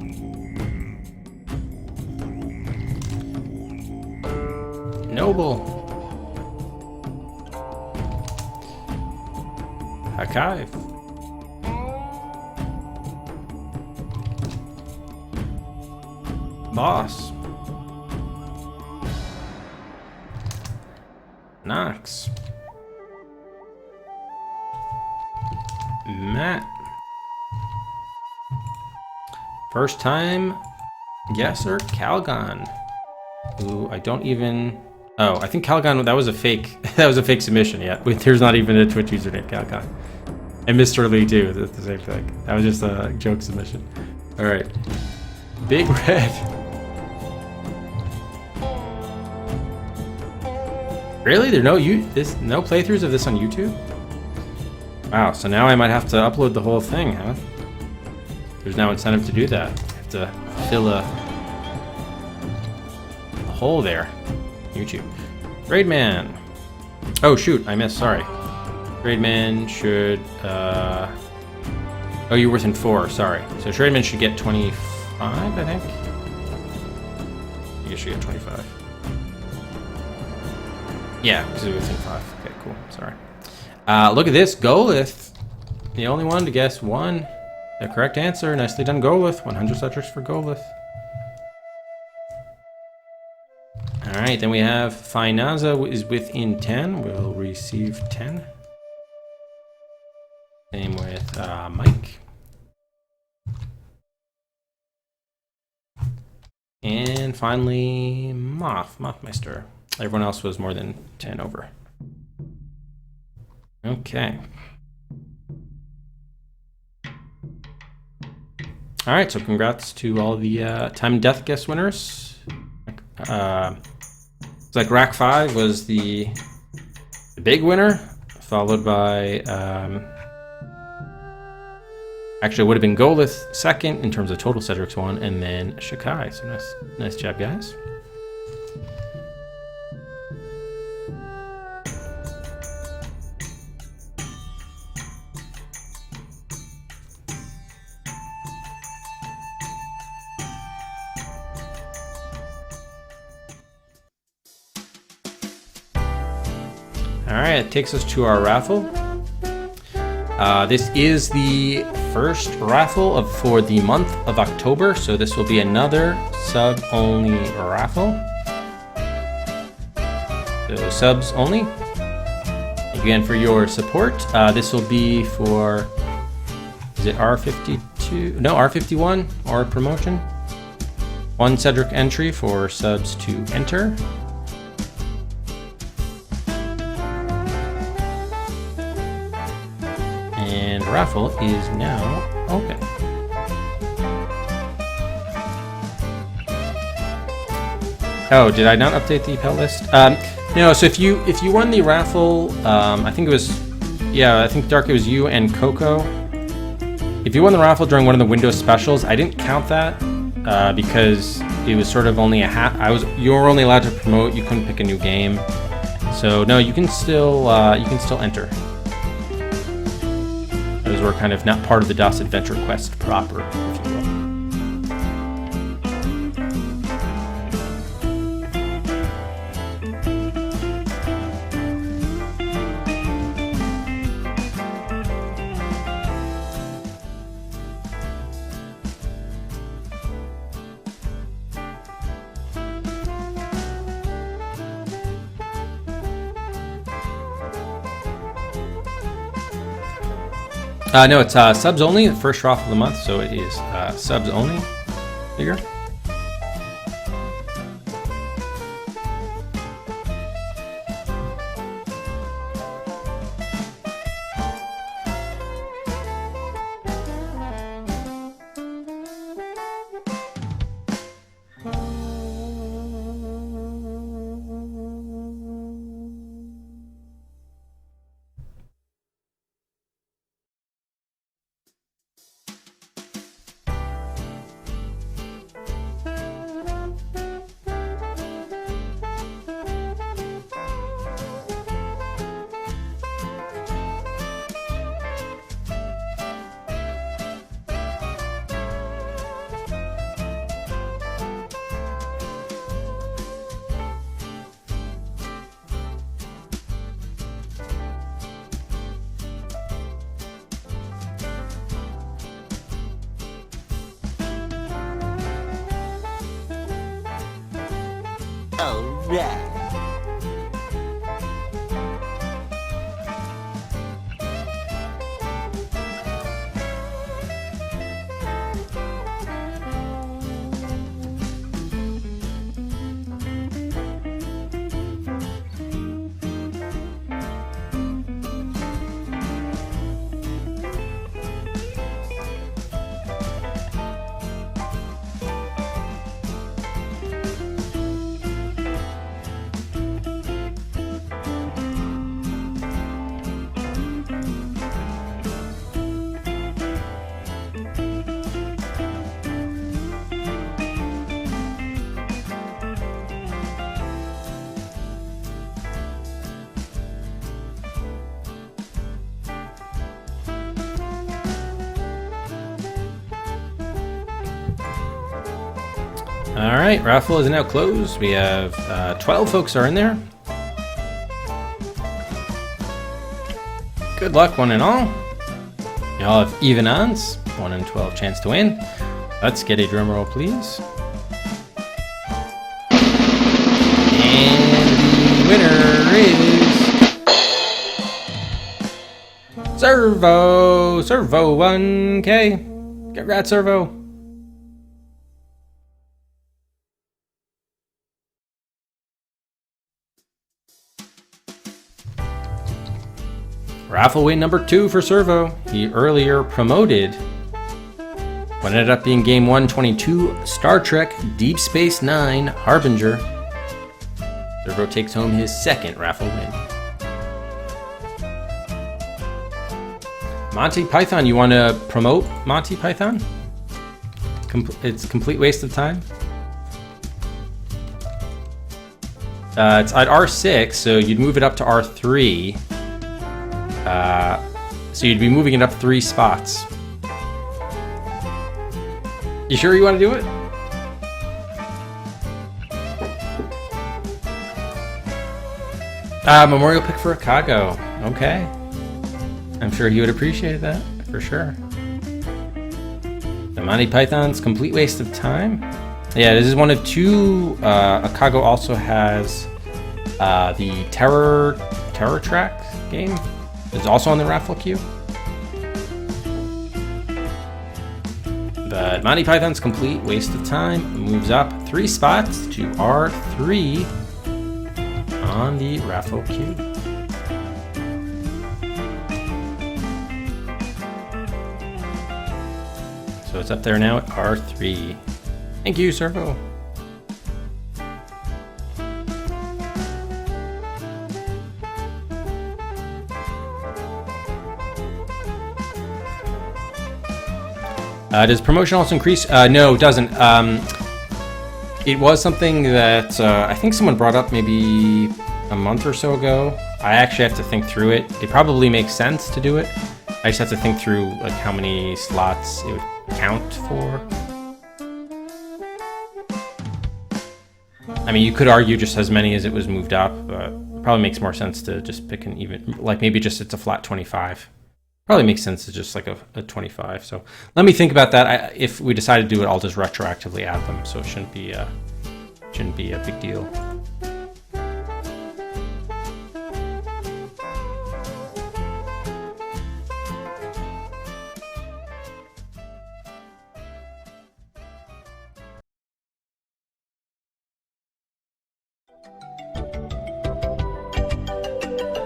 Noble. Hakive. Boss. Nox. Matt. First time guesser, Calgon. Who I don't even... Oh, I think Calgon, that was a fake. That was a fake submission, yeah. There's not even a Twitch username, Calgon. And Mr. Lee, too. That's the same thing. That was just a joke submission. All right. Big Red. Really? There no no playthroughs of this on YouTube? Wow, so now I might have to upload the whole thing, huh? There's no incentive to do that. I have to fill a hole there. YouTube. Raidman. Oh shoot, I missed, sorry. Raidman should oh, you're worth in 4, sorry. So Raidman should get 25, I think. You should get 25. Yeah, because it was in 5. Okay, cool. Sorry. Look at this. Golith. The only one to guess one. The correct answer. Nicely done, Golith. 100 Cedrics for Golith. Alright, then we have Finaza is within 10. Will receive 10. Same with Mike. And finally, Mothmeister. Everyone else was more than 10 over. Okay. All right, so congrats to all the Time Death guest winners. It's like Rack 5 was the big winner, followed by actually it would have been Golith second in terms of total Cedric's won, and then Shikai. So nice job, guys. All right, it takes us to our raffle. This is the first raffle for the month of October, so this will be another sub-only raffle. So subs only. Again, for your support, this will be for, is it R52? No, R51 or promotion. 1 Cedric entry for subs to enter. And raffle is now open. Oh, did I not update the pet list? No. So if you won the raffle, I think it was, yeah, I think Dark, it was you and Coco. If you won the raffle during one of the Windows specials, I didn't count that because it was sort of only a half. You were only allowed to promote. You couldn't pick a new game. So no, you can still enter. Those were kind of not part of the DOS Adventure Quest proper, if you will. No, it's subs only, the first raffle of the month, so it is subs only figure. All right, raffle is now closed. We have 12 folks are in there. Good luck, one and all. You all have even odds, 1 in 12 chance to win. Let's get a drum roll, please. And the winner is Servo 1K. Congrats, Servo. Raffle win number 2 for Servo. He earlier promoted what ended up being Game 122, Star Trek Deep Space Nine Harbinger. Servo takes home his 2nd raffle win. Monty Python, you want to promote Monty Python? It's a complete waste of time. It's at R6, so you'd move it up to R3. So you'd be moving it up 3 spots. You sure you want to do it? Memorial pick for Akago. Okay. I'm sure he would appreciate that, for sure. The Monty Python's complete waste of time. Yeah, this is one of 2. Akago also has the Terror Track game. It's also on the raffle queue. But Monty Python's complete waste of time moves up 3 spots to R3 on the raffle queue. So it's up there now at R3. Thank you, Servo. Does promotion also increase? No, it doesn't. It was something that I think someone brought up maybe a month or so ago. I actually have to think through it. It probably makes sense to do it. I just have to think through like how many slots it would count for. I mean, you could argue just as many as it was moved up, but it probably makes more sense to just pick an even, like maybe just it's a flat 25. Probably makes sense to just like a 25. So let me think about that. If we decide to do it, I'll just retroactively add them. So it shouldn't be a big deal.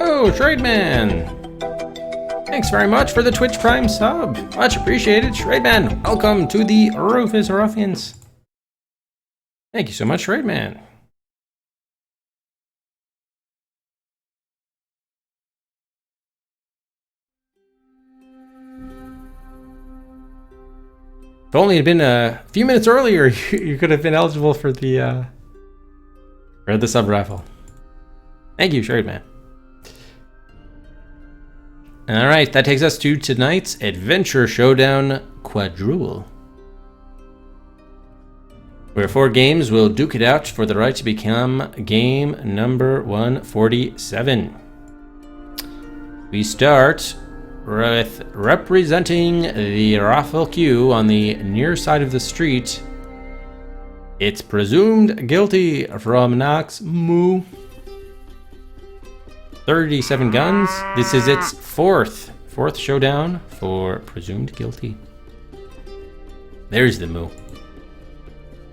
Oh, Trademan! Thanks very much for the Twitch Prime sub. Much appreciated, Trademan. Welcome to the Rufus Ruffians. Thank you so much, Trademan. If only it had been a few minutes earlier, you could have been eligible for the sub raffle. Thank you, Trademan. All right, that takes us to tonight's Adventure Showdown Quadruple, where 4 games will duke it out for the right to become game number 147. We start with representing the raffle queue on the near side of the street. It's Presumed Guilty from Nox Moo. 37 guns. This is its fourth showdown for Presumed Guilty. There's the moo.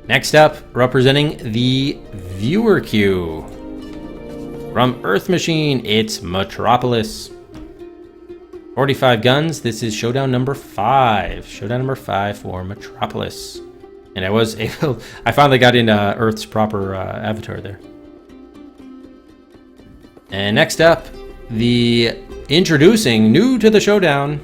Next up, representing the viewer queue. From Earth Machine, it's Metropolis. 45 guns. This is showdown number 5. Showdown number 5 for Metropolis. And I finally got in Earth's proper avatar there. And next up, the introducing new to the showdown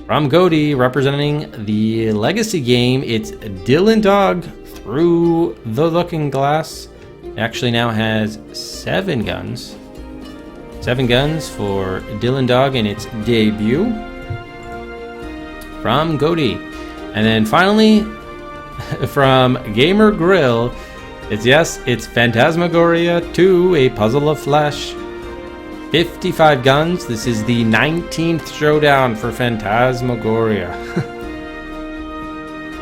from Goaty, representing the legacy game. It's Dylan Dog Through the Looking Glass. It actually now has 7 guns. 7 guns for Dylan Dog in its debut from Goaty. And then finally, from Gamer Grill. It's Phantasmagoria 2, A Puzzle of Flesh. 55 guns. This is the 19th showdown for Phantasmagoria.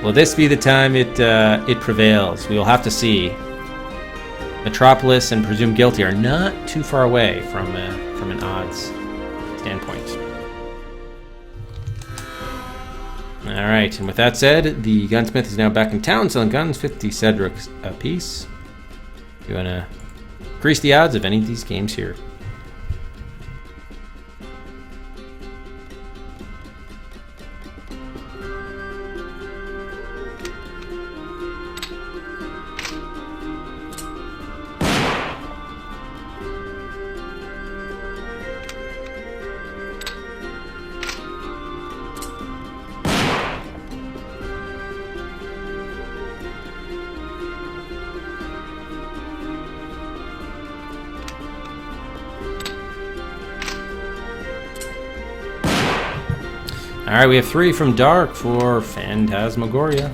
Will this be the time it prevails? We will have to see. Metropolis and Presumed Guilty are not too far away from an odds standpoint. Alright, and with that said, the gunsmith is now back in town selling guns, 50 Cedrics a piece. You want to increase the odds of any of these games here. Alright, we have 3 from Dark for Phantasmagoria.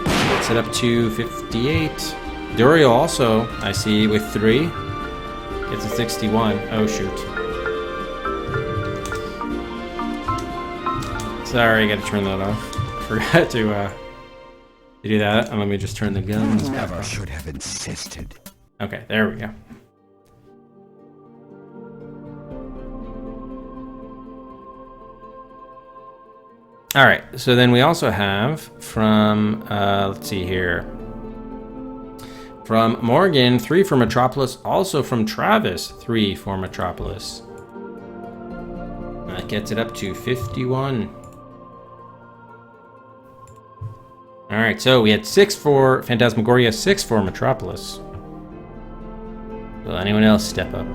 Gets it up to 58. Duriel also, I see, with 3. Gets a 61. Oh, shoot. Sorry, I gotta turn that off. Forgot to do that. And let me just turn the guns back Never on. should have insisted. Okay, there we go. All right, so then we also have from, let's see here. From Morgan, 3 for Metropolis. Also from Travis, 3 for Metropolis. That gets it up to 51. All right, so we had 6 for Phantasmagoria, 6 for Metropolis. Will anyone else step up?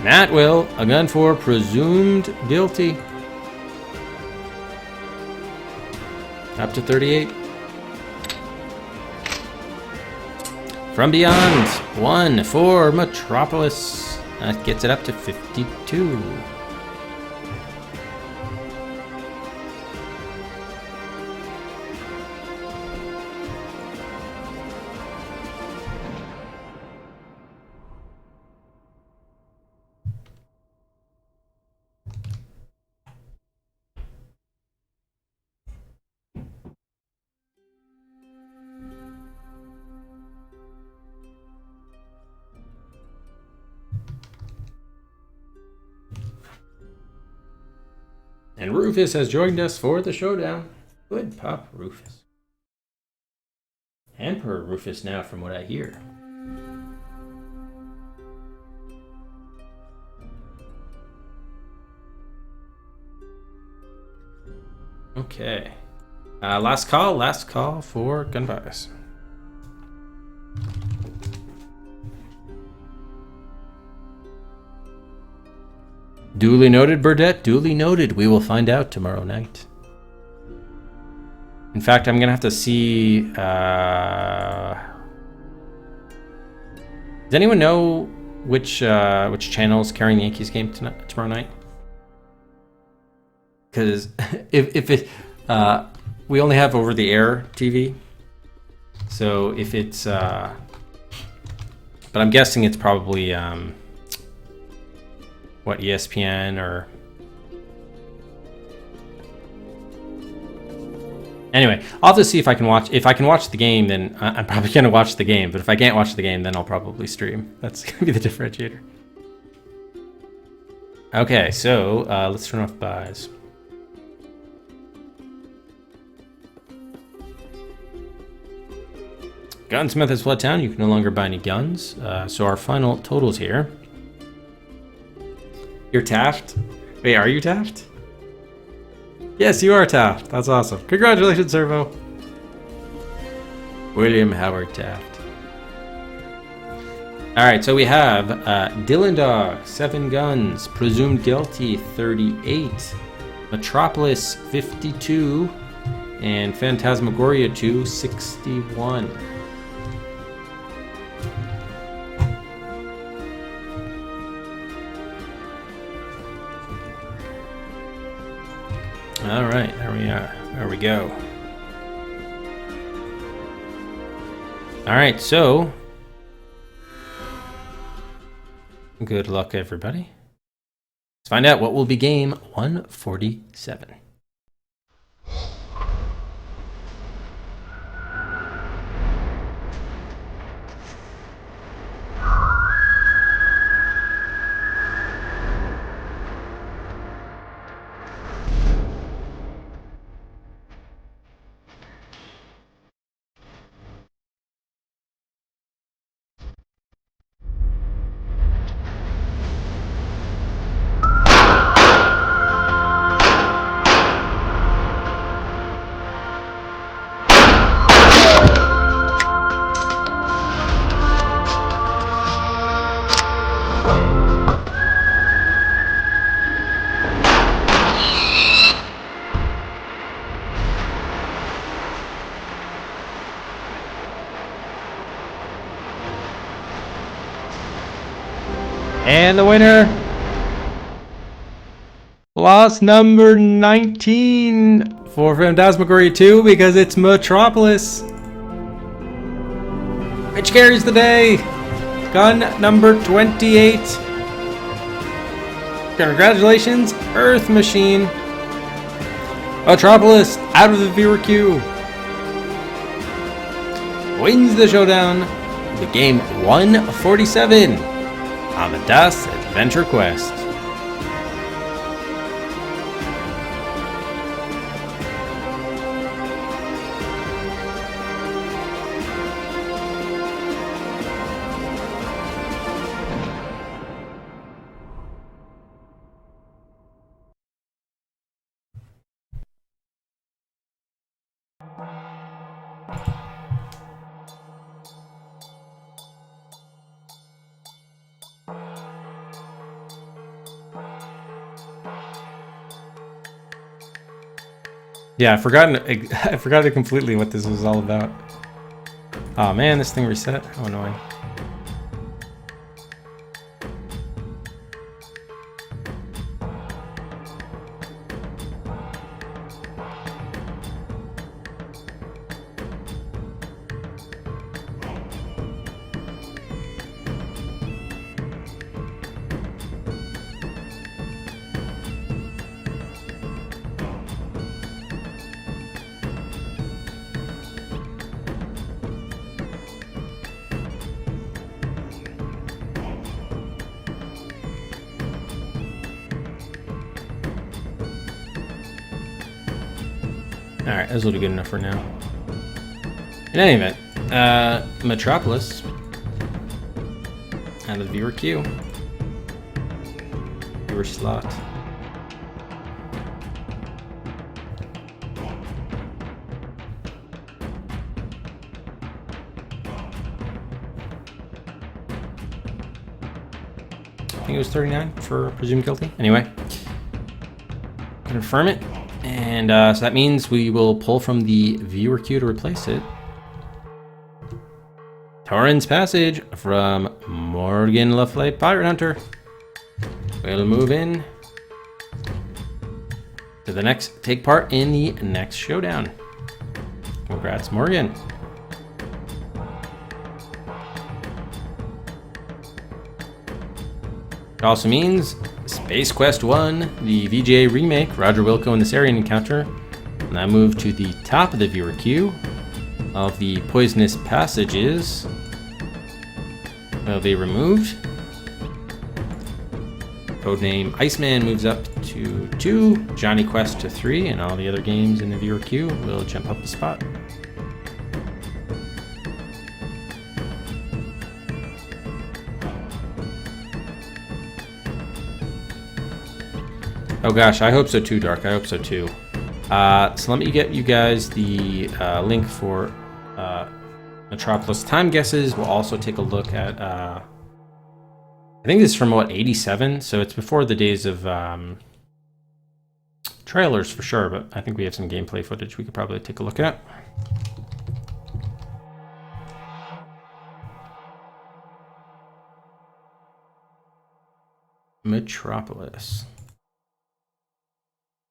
Matt will, a gun for Presumed Guilty. Up to 38. From Beyond, 1 for Metropolis. That gets it up to 52. And Rufus has joined us for the showdown. Good pop, Rufus. Emperor Rufus now, from what I hear. Okay. Last call for gun buys. Duly noted, Burdett. Duly noted. We will find out tomorrow night. In fact, I'm gonna have to see. Does anyone know which channel is carrying the Yankees game tomorrow night? Because if it, we only have over-the-air TV, so if it's, but I'm guessing it's probably what, ESPN or. Anyway, I'll have to see if I can watch. If I can watch the game, then I'm probably gonna watch the game. But if I can't watch the game, then I'll probably stream. That's gonna be the differentiator. Okay, so let's turn off buys. Gunsmith has fled town. You can no longer buy any guns. So our final totals here. You're Taft? Wait, are you Taft? Yes, you are Taft. That's awesome. Congratulations, Servo. William Howard Taft. All right, so we have Dylan Dog, 7 guns. Presumed Guilty, 38. Metropolis, 52. And Phantasmagoria 2, 61. All right, there we are. There we go. All right, so good luck, everybody. Let's find out what will be game 147. And the winner, loss number 19. For Phantasmagoria 2, because it's Metropolis. Which carries the day? Gun number 28. Congratulations, Earth Machine. Metropolis out of the viewer queue. Wins the showdown. The game 147 on the Das Adventure Quest. Yeah, I forgot completely what this was all about. Oh man, this thing reset. How annoying. Alright, this will be good enough for now. In any event, Metropolis out of the viewer queue. Viewer slot. I think it was 39 for presumed guilty. Anyway, confirm it. And so that means we will pull from the viewer queue to replace it. Torrens Passage from Morgan Le Fay Pirate Hunter. We'll move in to the next, take part in the next showdown. Congrats, Morgan. It also means Space Quest 1, the VGA remake, Roger Wilco and the Sarian encounter. And I move to the top of the viewer queue of the Poisonous Passages. Will be removed. Codename Iceman moves up to 2, Johnny Quest to 3, and all the other games in the viewer queue will jump up a spot. Oh gosh, I hope so too, Dark. I hope so too. So let me get you guys the link for Metropolis time guesses. We'll also take a look at, I think this is from what, 87? So it's before the days of trailers for sure, but I think we have some gameplay footage we could probably take a look at. Metropolis.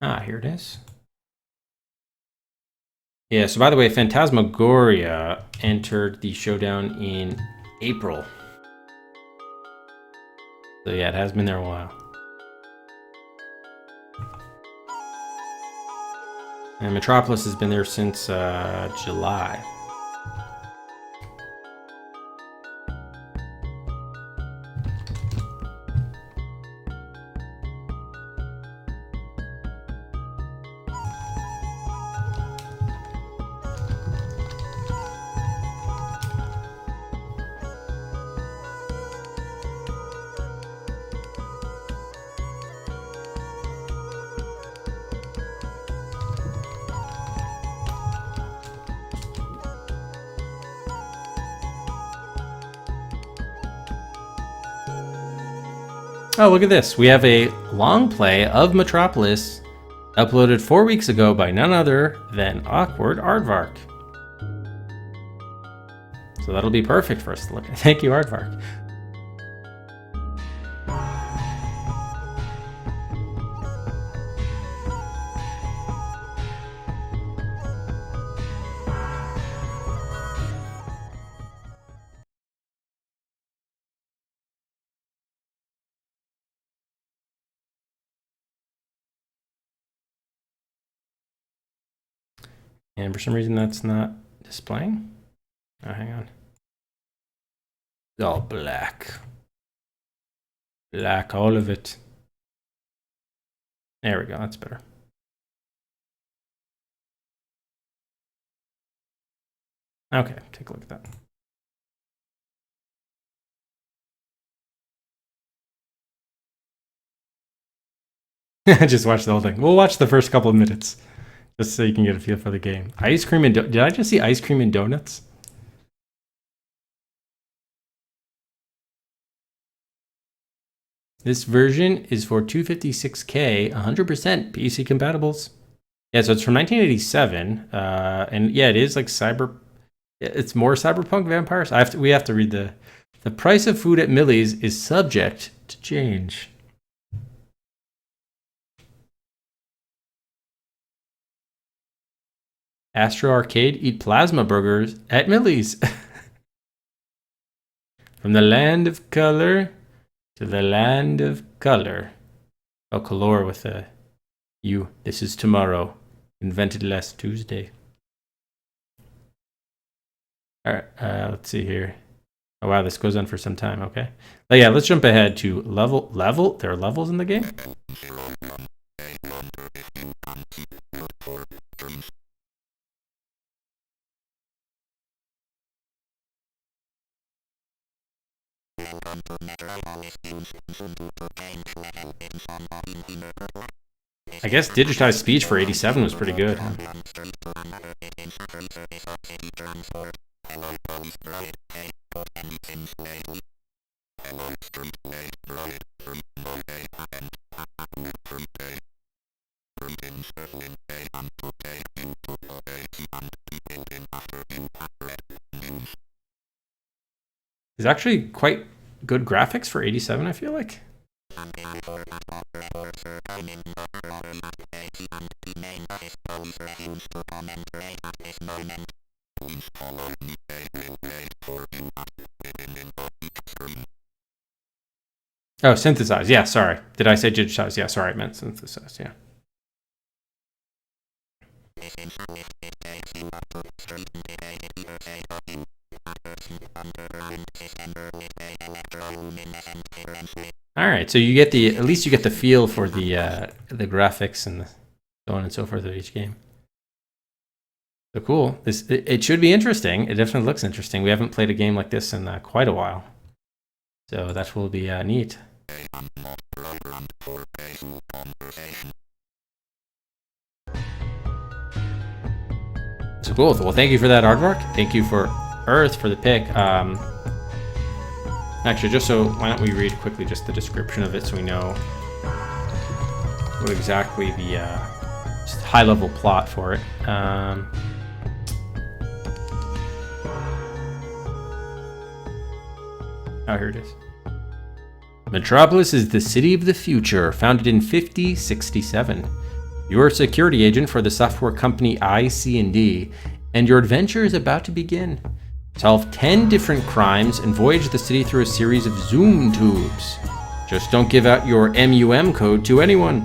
Ah, here it is. Yeah, so by the way, Phantasmagoria entered the showdown in April. So yeah, it has been there a while. And Metropolis has been there since July. Oh, look at this. We have a long play of Metropolis uploaded 4 weeks ago by none other than Awkward Aardvark. So that'll be perfect for us to look at. Thank you, Aardvark. And for some reason that's not displaying. Oh, hang on. It's all black. Black, all of it. There we go, that's better. Okay, take a look at that. Just watch the whole thing. We'll watch the first couple of minutes. Just so you can get a feel for the game. Ice cream and did I just see ice cream and donuts? This version is for 256K, 100% PC compatibles. Yeah, so it's from 1987, and yeah, it is like it's more cyberpunk vampires. We have to read the price of food at Millie's is subject to change. Astro Arcade, eat plasma burgers at Millie's. From the land of color to the land of color. Oh, color with a U. This is tomorrow. Invented last Tuesday. All right, let's see here. Oh, wow, this goes on for some time. Okay. But yeah, let's jump ahead to level. There are levels in the game? I guess digitized speech for 87 was pretty good. Huh? It's actually quite good graphics for 87, I feel like. Oh, synthesize. Yeah, sorry. Did I say digitize? Yeah, sorry, I meant synthesize. Yeah. All right, so you get at least you get the feel for the graphics and so on and so forth of each game. So cool. It should be interesting. It definitely looks interesting. We haven't played a game like this in quite a while, so that will be neat. So cool. Well, thank you for that, Aardvark. Thank you for Earth for the pick. Actually, just so, why don't we read quickly just the description of it so we know what exactly the just high-level plot for it. Oh, here it is. Metropolis is the city of the future, founded in 5067. You're a security agent for the software company IC&D, and your adventure is about to begin. Solve 10 different crimes and voyage the city through a series of Zoom tubes. Just don't give out your MUM code to anyone.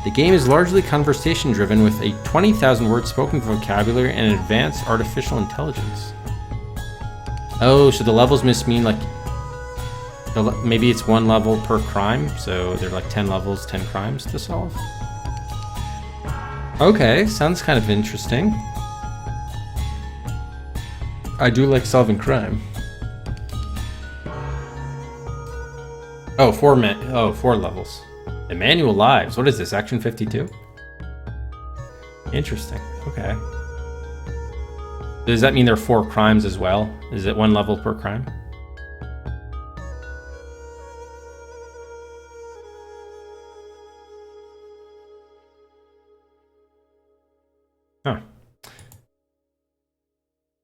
The game is largely conversation-driven with a 20,000 word spoken vocabulary and advanced artificial intelligence. Oh, so the levels must mean like maybe it's 1 level per crime, so there are like 10 levels, 10 crimes to solve. Okay, sounds kind of interesting. I do like solving crime. Oh, 4 levels. Emmanuel Lives. What is this? Action 52? Interesting. Okay. Does that mean there are 4 crimes as well? Is it 1 level per crime? Huh.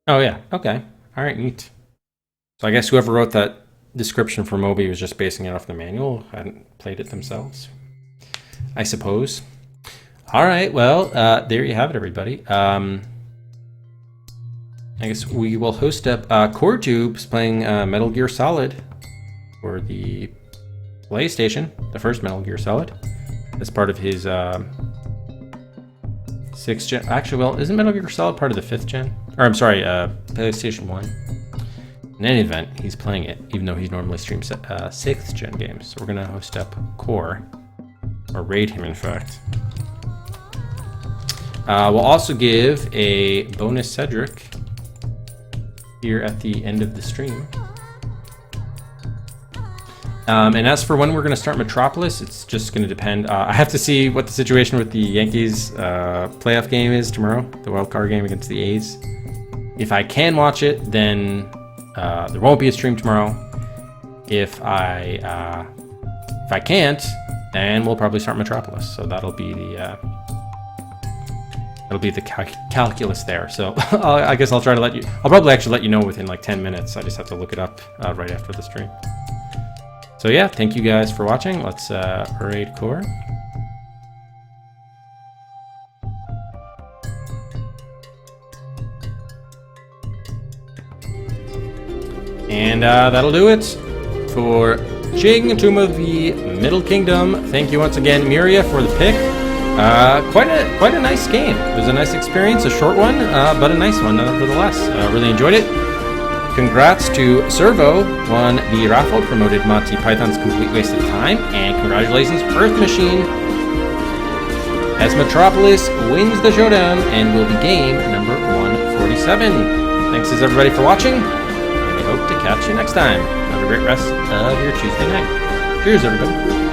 Oh yeah. Okay. All right. Neat. So I guess whoever wrote that description for Moby was just basing it off the manual, hadn't played it themselves, I suppose. All right, well, there you have it, everybody. I guess we will host up CoreTubes playing Metal Gear Solid for the PlayStation, the first Metal Gear Solid, as part of his 6th gen. Actually, well, isn't Metal Gear Solid part of the 5th gen? Or I'm sorry, PlayStation 1. In any event, he's playing it, even though he normally streams 6th gen games. So we're gonna host up Core, or raid him, in fact. We'll also give a bonus Cedric here at the end of the stream. And as for when we're gonna start Metropolis, it's just gonna depend. I have to see what the situation with the Yankees playoff game is tomorrow, the wild card game against the A's. If I can watch it, then there won't be a stream tomorrow. If I can't, then we'll probably start Metropolis. So that'll be the calculus there. So I guess I'll try to let you. I'll probably actually let you know within like 10 minutes. I just have to look it up right after the stream. So yeah, thank you guys for watching. Let's raid Core. And that'll do it for Jing, Tomb of the Middle Kingdom. Thank you once again, Miria, for the pick. Quite a nice game. It was a nice experience, a short one, but a nice one nevertheless. Really enjoyed it. Congrats to Servo, won the raffle, promoted Monty Python's Complete Waste of Time, and congratulations Earth Machine, as Metropolis wins the showdown and will be game number 147. Thanks as everybody for watching. Hope to catch you next time. Have a great rest of your Tuesday night. Cheers, everybody.